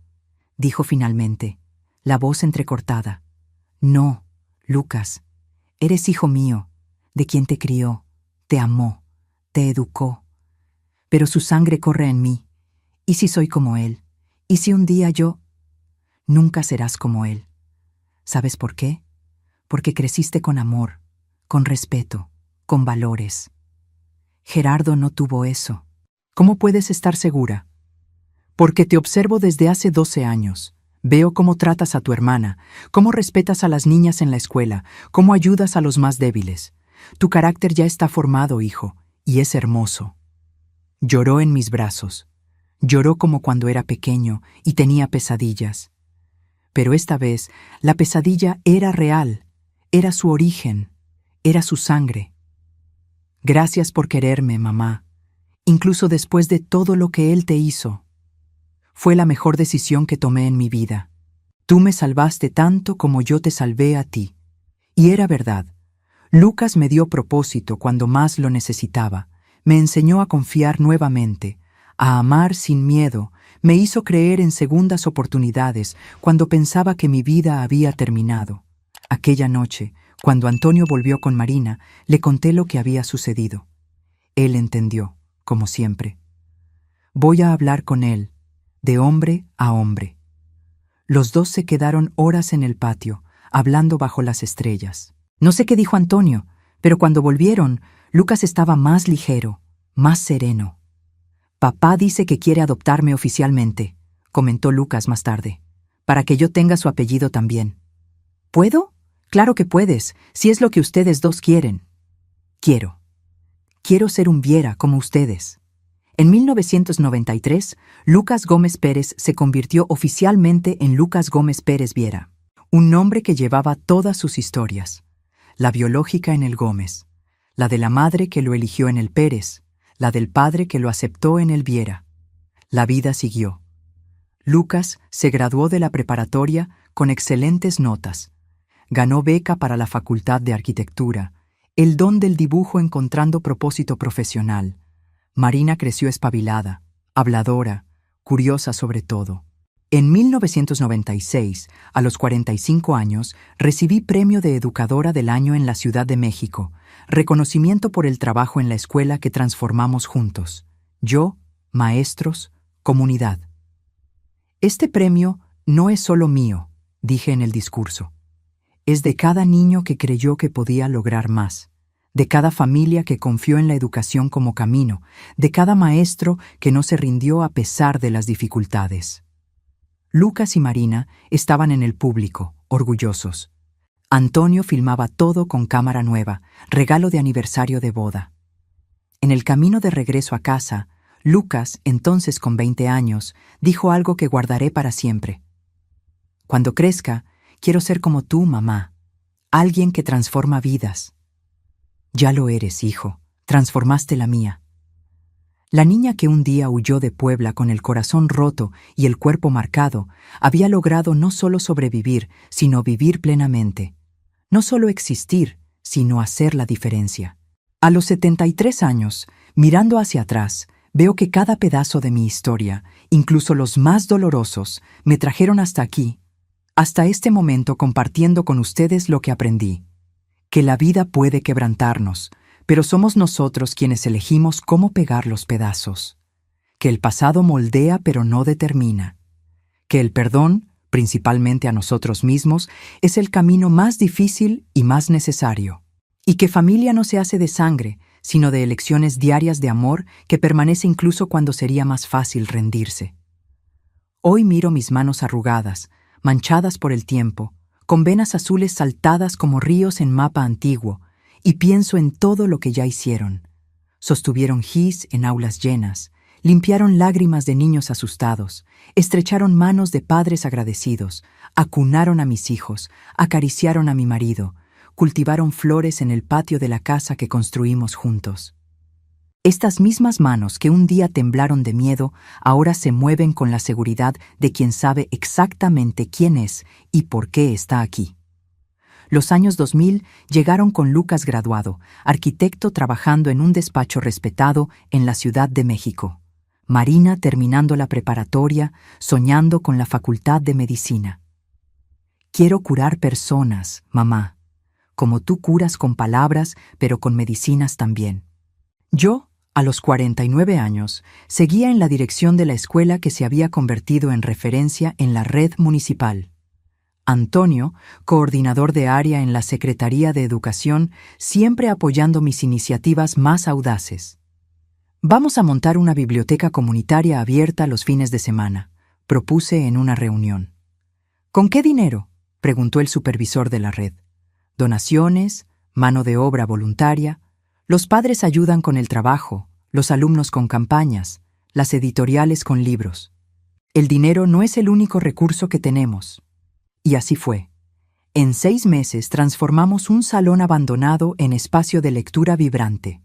dijo finalmente, la voz entrecortada. No, Lucas, eres hijo mío, de quien te crió, te amó, te educó. Pero su sangre corre en mí. ¿Y si soy como él? ¿Y si un día yo? Nunca serás como él. ¿Sabes por qué? Porque creciste con amor, con respeto, con valores. Gerardo no tuvo eso. ¿Cómo puedes estar segura? Porque te observo desde hace 12 años. Veo cómo tratas a tu hermana, cómo respetas a las niñas en la escuela, cómo ayudas a los más débiles. Tu carácter ya está formado, hijo, y es hermoso. Lloró en mis brazos. Lloró como cuando era pequeño y tenía pesadillas. Pero esta vez la pesadilla era real, era su origen, era su sangre. Gracias por quererme, mamá, incluso después de todo lo que él te hizo. Fue la mejor decisión que tomé en mi vida. Tú me salvaste tanto como yo te salvé a ti. Y era verdad. Lucas me dio propósito cuando más lo necesitaba. Me enseñó a confiar nuevamente, a amar sin miedo. Me hizo creer en segundas oportunidades cuando pensaba que mi vida había terminado. Aquella noche, cuando Antonio volvió con Marina, le conté lo que había sucedido. Él entendió, como siempre. Voy a hablar con él, de hombre a hombre. Los dos se quedaron horas en el patio, hablando bajo las estrellas. No sé qué dijo Antonio, pero cuando volvieron, Lucas estaba más ligero, más sereno. Papá dice que quiere adoptarme oficialmente, comentó Lucas más tarde, para que yo tenga su apellido también. ¿Puedo? Claro que puedes, si es lo que ustedes dos quieren. Quiero ser un Viera como ustedes. En 1993, Lucas Gómez Pérez se convirtió oficialmente en Lucas Gómez Pérez Viera, un nombre que llevaba todas sus historias. La biológica en el Gómez, la de la madre que lo eligió en el Pérez, la del padre que lo aceptó en el Viera. La vida siguió. Lucas se graduó de la preparatoria con excelentes notas. Ganó beca para la Facultad de Arquitectura, el don del dibujo encontrando propósito profesional. Marina creció espabilada, habladora, curiosa sobre todo. En 1996, a los 45 años, recibí Premio de Educadora del Año en la Ciudad de México, reconocimiento por el trabajo en la escuela que transformamos juntos. Yo, maestros, comunidad. Este premio no es solo mío, dije en el discurso. Es de cada niño que creyó que podía lograr más, de cada familia que confió en la educación como camino, de cada maestro que no se rindió a pesar de las dificultades. Lucas y Marina estaban en el público, orgullosos. Antonio filmaba todo con cámara nueva, regalo de aniversario de boda. En el camino de regreso a casa, Lucas, entonces con 20 años, dijo algo que guardaré para siempre. Cuando crezca, quiero ser como tú, mamá, alguien que transforma vidas. Ya lo eres, hijo, transformaste la mía. La niña que un día huyó de Puebla con el corazón roto y el cuerpo marcado, había logrado no solo sobrevivir, sino vivir plenamente. No solo existir, sino hacer la diferencia. A los 73 años, mirando hacia atrás, veo que cada pedazo de mi historia, incluso los más dolorosos, me trajeron hasta aquí, hasta este momento compartiendo con ustedes lo que aprendí. Que la vida puede quebrantarnos, pero somos nosotros quienes elegimos cómo pegar los pedazos. Que el pasado moldea pero no determina. Que el perdón, principalmente a nosotros mismos, es el camino más difícil y más necesario. Y que familia no se hace de sangre, sino de elecciones diarias de amor que permanece incluso cuando sería más fácil rendirse. Hoy miro mis manos arrugadas, manchadas por el tiempo, con venas azules saltadas como ríos en mapa antiguo, y pienso en todo lo que ya hicieron. Sostuvieron gis en aulas llenas, limpiaron lágrimas de niños asustados, estrecharon manos de padres agradecidos, acunaron a mis hijos, acariciaron a mi marido, cultivaron flores en el patio de la casa que construimos juntos. Estas mismas manos que un día temblaron de miedo, ahora se mueven con la seguridad de quien sabe exactamente quién es y por qué está aquí. Los años 2000 llegaron con Lucas graduado, arquitecto trabajando en un despacho respetado en la Ciudad de México. Marina terminando la preparatoria, soñando con la Facultad de Medicina. Quiero curar personas, mamá, como tú curas con palabras, pero con medicinas también. Yo, a los 49 años, seguía en la dirección de la escuela que se había convertido en referencia en la red municipal. Antonio, coordinador de área en la Secretaría de Educación, siempre apoyando mis iniciativas más audaces. Vamos a montar una biblioteca comunitaria abierta los fines de semana, propuse en una reunión. ¿Con qué dinero?, preguntó el supervisor de la red. Donaciones, mano de obra voluntaria. Los padres ayudan con el trabajo, los alumnos con campañas, las editoriales con libros. El dinero no es el único recurso que tenemos. Y así fue. En 6 meses transformamos un salón abandonado en espacio de lectura vibrante.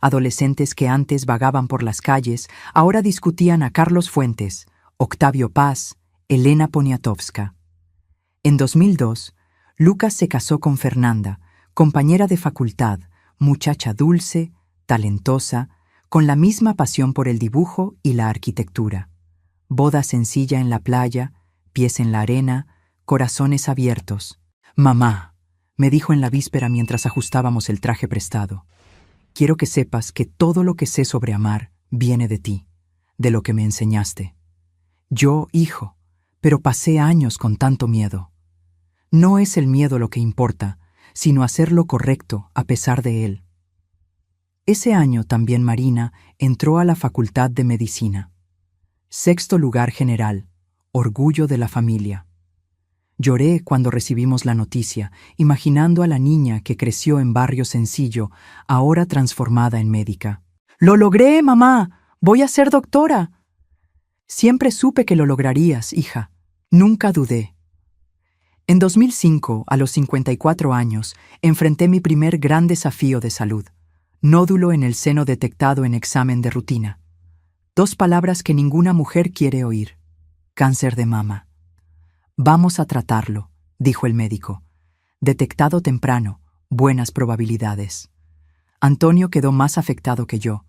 Adolescentes que antes vagaban por las calles, ahora discutían a Carlos Fuentes, Octavio Paz, Elena Poniatowska. En 2002, Lucas se casó con Fernanda, compañera de facultad, muchacha dulce, talentosa, con la misma pasión por el dibujo y la arquitectura. Boda sencilla en la playa, pies en la arena, corazones abiertos. «Mamá», me dijo en la víspera mientras ajustábamos el traje prestado, «quiero que sepas que todo lo que sé sobre amar viene de ti, de lo que me enseñaste. Yo, hijo, pero pasé años con tanto miedo. No es el miedo lo que importa, sino hacer lo correcto a pesar de él». Ese año también Marina entró a la Facultad de Medicina. 6º lugar general, orgullo de la familia. Lloré cuando recibimos la noticia, imaginando a la niña que creció en barrio sencillo, ahora transformada en médica. «¡Lo logré, mamá! ¡Voy a ser doctora!». «Siempre supe que lo lograrías, hija. Nunca dudé». En 2005, a los 54 años, enfrenté mi primer gran desafío de salud. Nódulo en el seno detectado en examen de rutina. 2 palabras que ninguna mujer quiere oír. Cáncer de mama. «Vamos a tratarlo», dijo el médico. «Detectado temprano, buenas probabilidades». Antonio quedó más afectado que yo.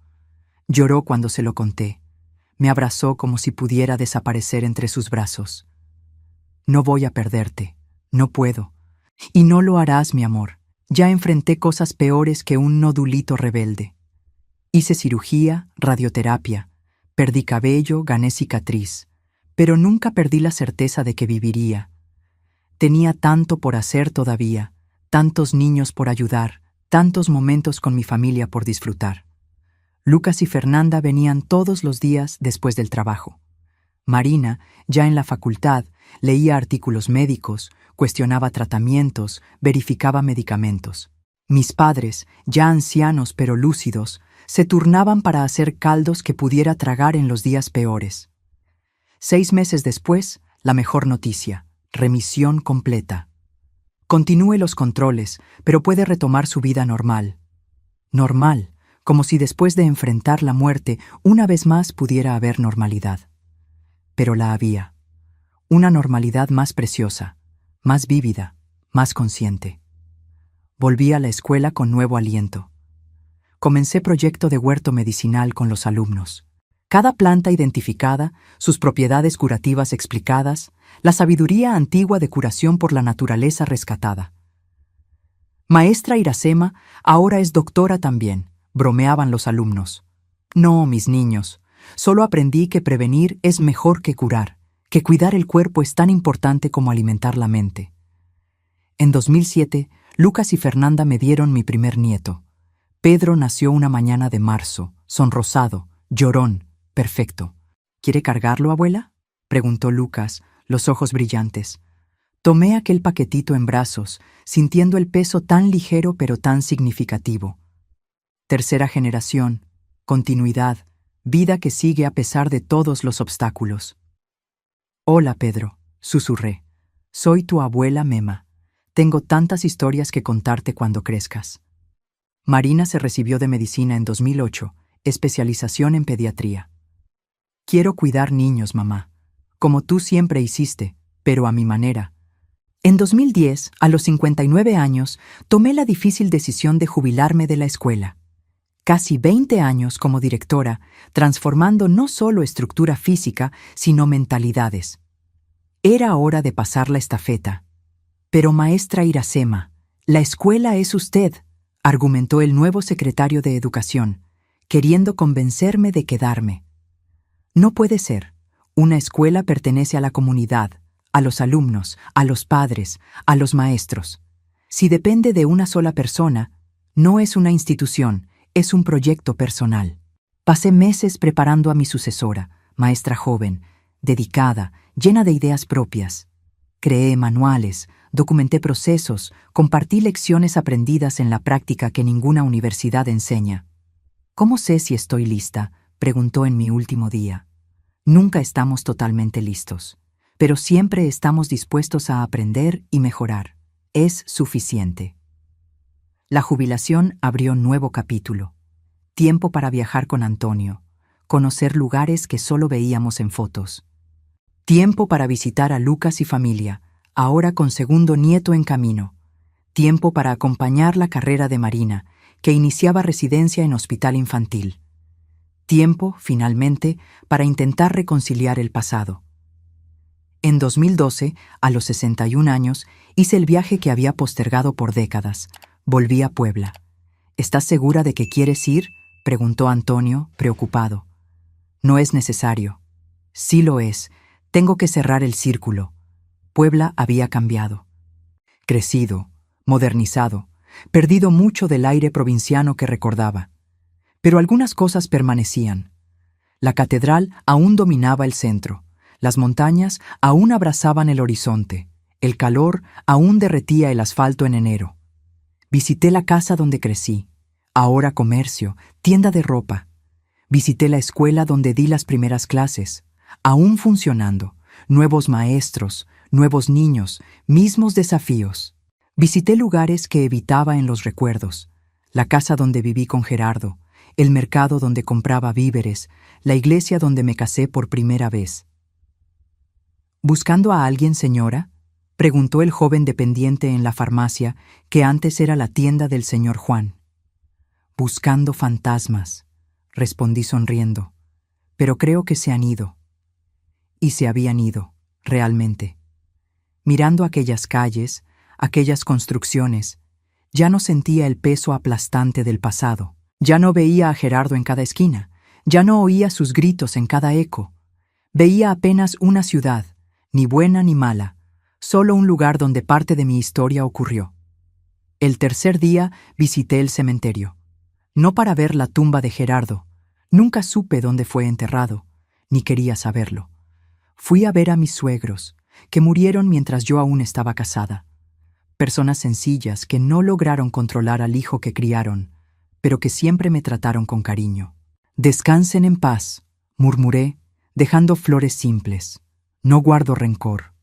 Lloró cuando se lo conté. Me abrazó como si pudiera desaparecer entre sus brazos. «No voy a perderte. No puedo. Y no lo harás, mi amor. Ya enfrenté cosas peores que un nodulito rebelde. Hice cirugía, radioterapia. Perdí cabello, gané cicatriz. Pero nunca perdí la certeza de que viviría. Tenía tanto por hacer todavía, tantos niños por ayudar, tantos momentos con mi familia por disfrutar». Lucas y Fernanda venían todos los días después del trabajo. Marina, ya en la facultad, leía artículos médicos, cuestionaba tratamientos, verificaba medicamentos. Mis padres, ya ancianos pero lúcidos, se turnaban para hacer caldos que pudiera tragar en los días peores. 6 meses después, la mejor noticia: remisión completa. Continúe los controles, pero puede retomar su vida normal. Normal, como si después de enfrentar la muerte, una vez más pudiera haber normalidad. Pero la había. Una normalidad más preciosa, más vívida, más consciente. Volví a la escuela con nuevo aliento. Comencé proyecto de huerto medicinal con los alumnos. Cada planta identificada, sus propiedades curativas explicadas, la sabiduría antigua de curación por la naturaleza rescatada. «Maestra Iracema ahora es doctora también», bromeaban los alumnos. «No, mis niños, solo aprendí que prevenir es mejor que curar, que cuidar el cuerpo es tan importante como alimentar la mente». En 2007, Lucas y Fernanda me dieron mi primer nieto. Pedro nació una mañana de marzo, sonrosado, llorón, perfecto. «¿Quiere cargarlo, abuela?», preguntó Lucas, los ojos brillantes. Tomé aquel paquetito en brazos, sintiendo el peso tan ligero pero tan significativo. 3ª generación, continuidad, vida que sigue a pesar de todos los obstáculos. «Hola, Pedro», susurré. «Soy tu abuela Mema. Tengo tantas historias que contarte cuando crezcas». Marina se recibió de medicina en 2008, especialización en pediatría. «Quiero cuidar niños, mamá, como tú siempre hiciste, pero a mi manera». En 2010, a los 59 años, tomé la difícil decisión de jubilarme de la escuela. Casi 20 años como directora, transformando no solo estructura física, sino mentalidades. Era hora de pasar la estafeta. «Pero maestra Iracema, la escuela es usted», argumentó el nuevo secretario de Educación, queriendo convencerme de quedarme. «No puede ser. Una escuela pertenece a la comunidad, a los alumnos, a los padres, a los maestros. Si depende de una sola persona, no es una institución, es un proyecto personal». Pasé meses preparando a mi sucesora, maestra joven, dedicada, llena de ideas propias. Creé manuales, documenté procesos, compartí lecciones aprendidas en la práctica que ninguna universidad enseña. «¿Cómo sé si estoy lista?», preguntó en mi último día. Nunca estamos totalmente listos, pero siempre estamos dispuestos a aprender y mejorar. Es suficiente. La jubilación abrió nuevo capítulo. Tiempo para viajar con Antonio, conocer lugares que solo veíamos en fotos. Tiempo para visitar a Lucas y familia, ahora con segundo nieto en camino. Tiempo para acompañar la carrera de Marina, que iniciaba residencia en hospital infantil. Tiempo, finalmente, para intentar reconciliar el pasado. En 2012, a los 61 años, hice el viaje que había postergado por décadas. Volví a Puebla. ¿Estás segura de que quieres ir?, preguntó Antonio, preocupado. No es necesario. Sí lo es. Tengo que cerrar el círculo. Puebla había cambiado. Crecido, modernizado, perdido mucho del aire provinciano que recordaba. Pero algunas cosas permanecían. La catedral aún dominaba el centro. Las montañas aún abrazaban el horizonte. El calor aún derretía el asfalto en enero. Visité la casa donde crecí, ahora comercio, tienda de ropa. Visité la escuela donde di las primeras clases, aún funcionando, nuevos maestros, nuevos niños, mismos desafíos. Visité lugares que evitaba en los recuerdos, la casa donde viví con Gerardo, el mercado donde compraba víveres, la iglesia donde me casé por primera vez. ¿Buscando a alguien, señora?, preguntó el joven dependiente en la farmacia, que antes era la tienda del señor Juan. Buscando fantasmas, respondí sonriendo, pero creo que se han ido. Y se habían ido, realmente. Mirando aquellas calles, aquellas construcciones, ya no sentía el peso aplastante del pasado. Ya no veía a Gerardo en cada esquina, ya no oía sus gritos en cada eco. Veía apenas una ciudad, ni buena ni mala, solo un lugar donde parte de mi historia ocurrió. El tercer día visité el cementerio. No para ver la tumba de Gerardo, nunca supe dónde fue enterrado, ni quería saberlo. Fui a ver a mis suegros, que murieron mientras yo aún estaba casada. Personas sencillas que no lograron controlar al hijo que criaron, pero que siempre me trataron con cariño. Descansen en paz, murmuré, dejando flores simples. No guardo rencor.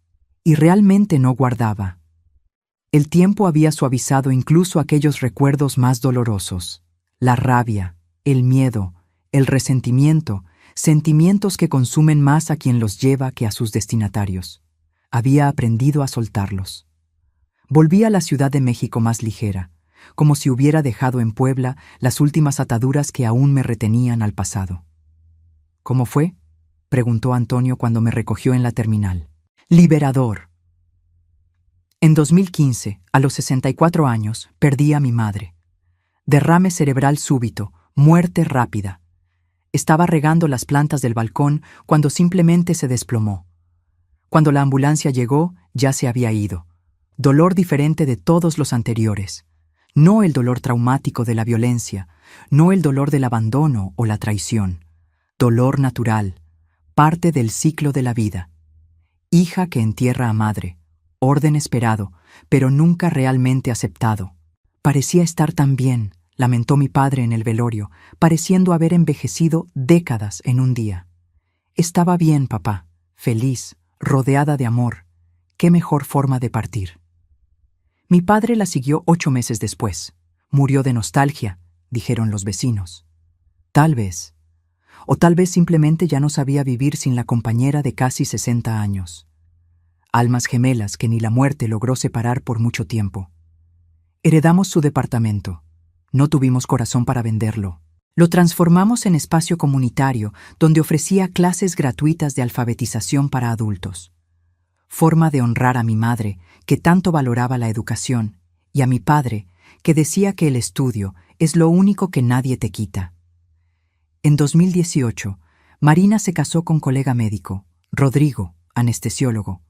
Y realmente no guardaba. El tiempo había suavizado incluso aquellos recuerdos más dolorosos. La rabia, el miedo, el resentimiento, sentimientos que consumen más a quien los lleva que a sus destinatarios. Había aprendido a soltarlos. Volví a la Ciudad de México más ligera, como si hubiera dejado en Puebla las últimas ataduras que aún me retenían al pasado. ¿Cómo fue?, preguntó Antonio cuando me recogió en la terminal. Liberador. En 2015, a los 64 años, perdí a mi madre. Derrame cerebral súbito, muerte rápida. Estaba regando las plantas del balcón cuando simplemente se desplomó. Cuando la ambulancia llegó, ya se había ido. Dolor diferente de todos los anteriores. No el dolor traumático de la violencia, no el dolor del abandono o la traición. Dolor natural, parte del ciclo de la vida. Hija que entierra a madre, orden esperado, pero nunca realmente aceptado. Parecía estar tan bien, lamentó mi padre en el velorio, pareciendo haber envejecido décadas en un día. Estaba bien, papá, feliz, rodeada de amor. Qué mejor forma de partir. Mi padre la siguió 8 meses después. Murió de nostalgia, dijeron los vecinos. Tal vez. O tal vez simplemente ya no sabía vivir sin la compañera de casi 60 años. Almas gemelas que ni la muerte logró separar por mucho tiempo. Heredamos su departamento. No tuvimos corazón para venderlo. Lo transformamos en espacio comunitario donde ofrecía clases gratuitas de alfabetización para adultos. Forma de honrar a mi madre, que tanto valoraba la educación, y a mi padre, que decía que el estudio es lo único que nadie te quita. En 2018, Marina se casó con colega médico, Rodrigo, anestesiólogo,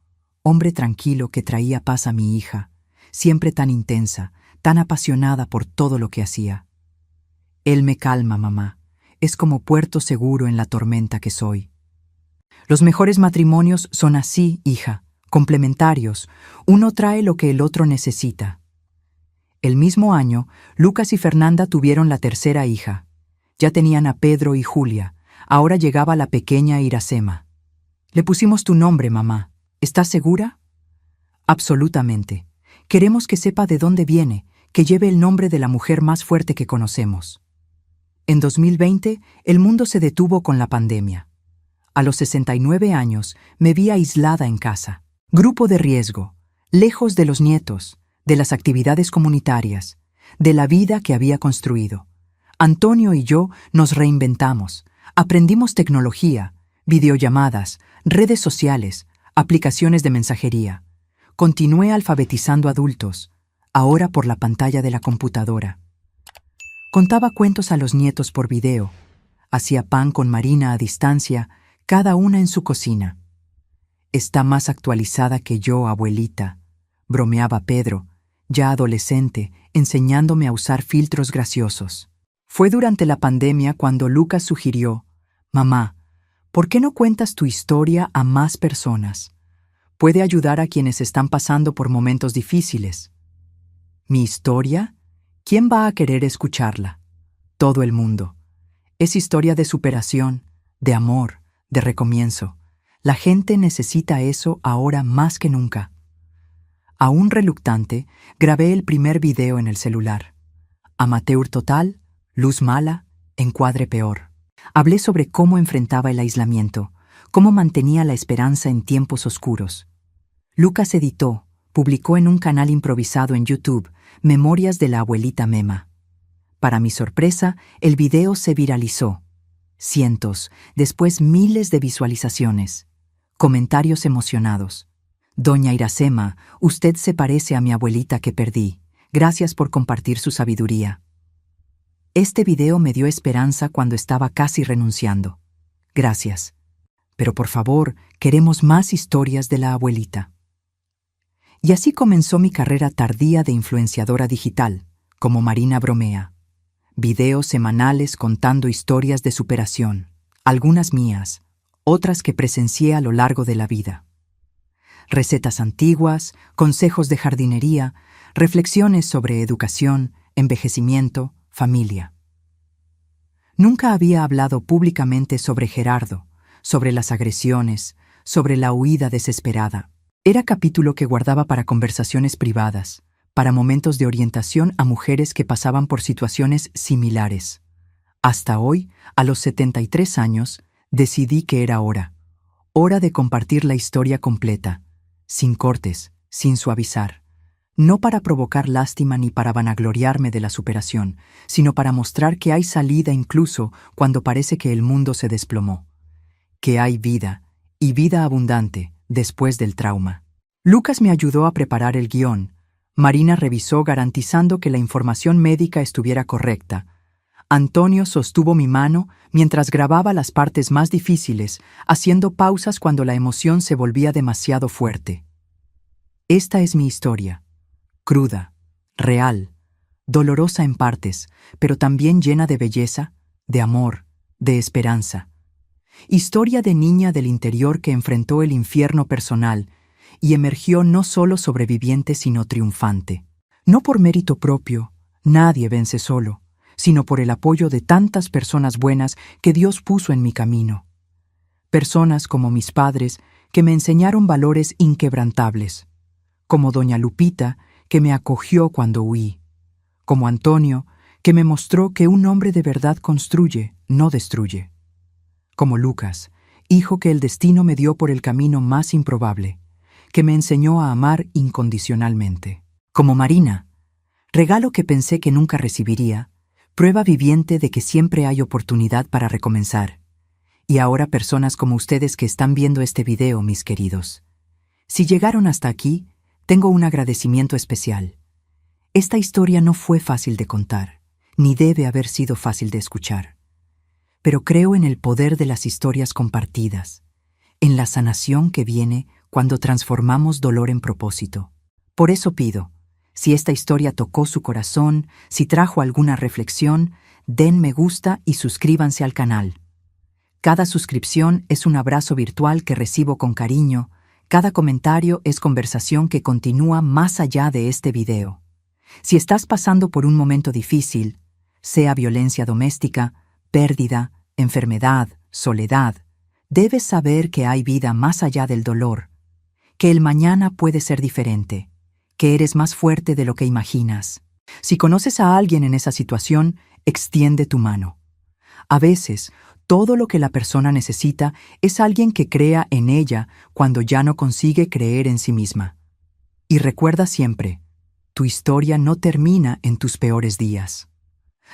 hombre tranquilo que traía paz a mi hija, siempre tan intensa, tan apasionada por todo lo que hacía. Él me calma, mamá. Es como puerto seguro en la tormenta que soy. Los mejores matrimonios son así, hija, complementarios. Uno trae lo que el otro necesita. El mismo año, Lucas y Fernanda tuvieron la tercera hija. Ya tenían a Pedro y Julia. Ahora llegaba la pequeña Iracema. Le pusimos tu nombre, mamá. ¿Estás segura? Absolutamente. Queremos que sepa de dónde viene, que lleve el nombre de la mujer más fuerte que conocemos. En 2020, el mundo se detuvo con la pandemia. A los 69 años me vi aislada en casa. Grupo de riesgo, lejos de los nietos, de las actividades comunitarias, de la vida que había construido. Antonio y yo nos reinventamos, aprendimos tecnología, videollamadas, redes sociales, aplicaciones de mensajería. Continué alfabetizando adultos, ahora por la pantalla de la computadora. Contaba cuentos a los nietos por video, hacía pan con Marina a distancia, cada una en su cocina. Está más actualizada que yo, abuelita, bromeaba Pedro, ya adolescente, enseñándome a usar filtros graciosos. Fue durante la pandemia cuando Lucas sugirió: «Mamá, ¿por qué no cuentas tu historia a más personas? Puede ayudar a quienes están pasando por momentos difíciles». ¿Mi historia? ¿Quién va a querer escucharla? Todo el mundo. Es historia de superación, de amor, de recomienzo. La gente necesita eso ahora más que nunca. Aún reluctante, grabé el primer video en el celular. Amateur total, luz mala, encuadre peor. Hablé sobre cómo enfrentaba el aislamiento, cómo mantenía la esperanza en tiempos oscuros. Lucas editó, publicó en un canal improvisado en YouTube, Memorias de la abuelita Mema. Para mi sorpresa, el video se viralizó. Cientos, después miles de visualizaciones. Comentarios emocionados. «Doña Iracema, usted se parece a mi abuelita que perdí. Gracias por compartir su sabiduría». Este video me dio esperanza cuando estaba casi renunciando. Gracias. Pero por favor, queremos más historias de la abuelita. Y así comenzó mi carrera tardía de influenciadora digital, como Marina bromea. Videos semanales contando historias de superación, algunas mías, otras que presencié a lo largo de la vida. Recetas antiguas, consejos de jardinería, reflexiones sobre educación, envejecimiento, familia. Nunca había hablado públicamente sobre Gerardo, sobre las agresiones, sobre la huida desesperada. Era capítulo que guardaba para conversaciones privadas, para momentos de orientación a mujeres que pasaban por situaciones similares. Hasta hoy, a los 73 años, decidí que era hora de compartir la historia completa, sin cortes, sin suavizar. No para provocar lástima ni para vanagloriarme de la superación, sino para mostrar que hay salida incluso cuando parece que el mundo se desplomó. Que hay vida, y vida abundante, después del trauma. Lucas me ayudó a preparar el guión. Marina revisó garantizando que la información médica estuviera correcta. Antonio sostuvo mi mano mientras grababa las partes más difíciles, haciendo pausas cuando la emoción se volvía demasiado fuerte. Esta es mi historia. Cruda, real, dolorosa en partes, pero también llena de belleza, de amor, de esperanza. Historia de niña del interior que enfrentó el infierno personal y emergió no solo sobreviviente sino triunfante. No por mérito propio, nadie vence solo, sino por el apoyo de tantas personas buenas que Dios puso en mi camino. Personas como mis padres que me enseñaron valores inquebrantables, como doña Lupita, que me acogió cuando huí, como Antonio, que me mostró que un hombre de verdad construye, no destruye, como Lucas, hijo que el destino me dio por el camino más improbable, que me enseñó a amar incondicionalmente, como Marina, regalo que pensé que nunca recibiría, prueba viviente de que siempre hay oportunidad para recomenzar, y ahora personas como ustedes que están viendo este video, mis queridos. Si llegaron hasta aquí, tengo un agradecimiento especial. Esta historia no fue fácil de contar, ni debe haber sido fácil de escuchar. Pero creo en el poder de las historias compartidas, en la sanación que viene cuando transformamos dolor en propósito. Por eso pido, si esta historia tocó su corazón, si trajo alguna reflexión, den me gusta y suscríbanse al canal. Cada suscripción es un abrazo virtual que recibo con cariño. Cada comentario es conversación que continúa más allá de este video. Si estás pasando por un momento difícil, sea violencia doméstica, pérdida, enfermedad, soledad, debes saber que hay vida más allá del dolor, que el mañana puede ser diferente, que eres más fuerte de lo que imaginas. Si conoces a alguien en esa situación, extiende tu mano. A veces, Todo lo que la persona necesita es alguien que crea en ella cuando ya no consigue creer en sí misma. Y recuerda siempre, tu historia no termina en tus peores días.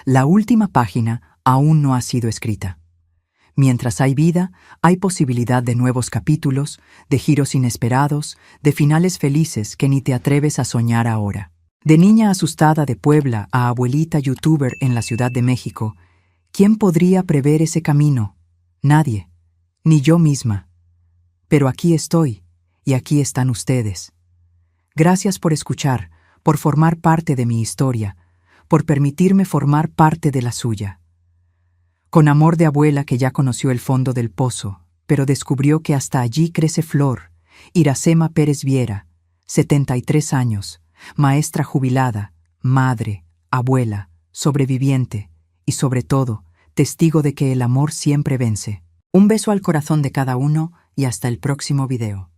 La última página aún no ha sido escrita. Mientras hay vida, hay posibilidad de nuevos capítulos, de giros inesperados, de finales felices que ni te atreves a soñar ahora. De niña asustada de Puebla a abuelita youtuber en la Ciudad de México, ¿quién podría prever ese camino? Nadie, ni yo misma. Pero aquí estoy, y aquí están ustedes. Gracias por escuchar, por formar parte de mi historia, por permitirme formar parte de la suya. Con amor de abuela que ya conoció el fondo del pozo, pero descubrió que hasta allí crece flor, Iracema Pérez Viera, 73 años, maestra jubilada, madre, abuela, sobreviviente y sobre todo, testigo de que el amor siempre vence. Un beso al corazón de cada uno y hasta el próximo video.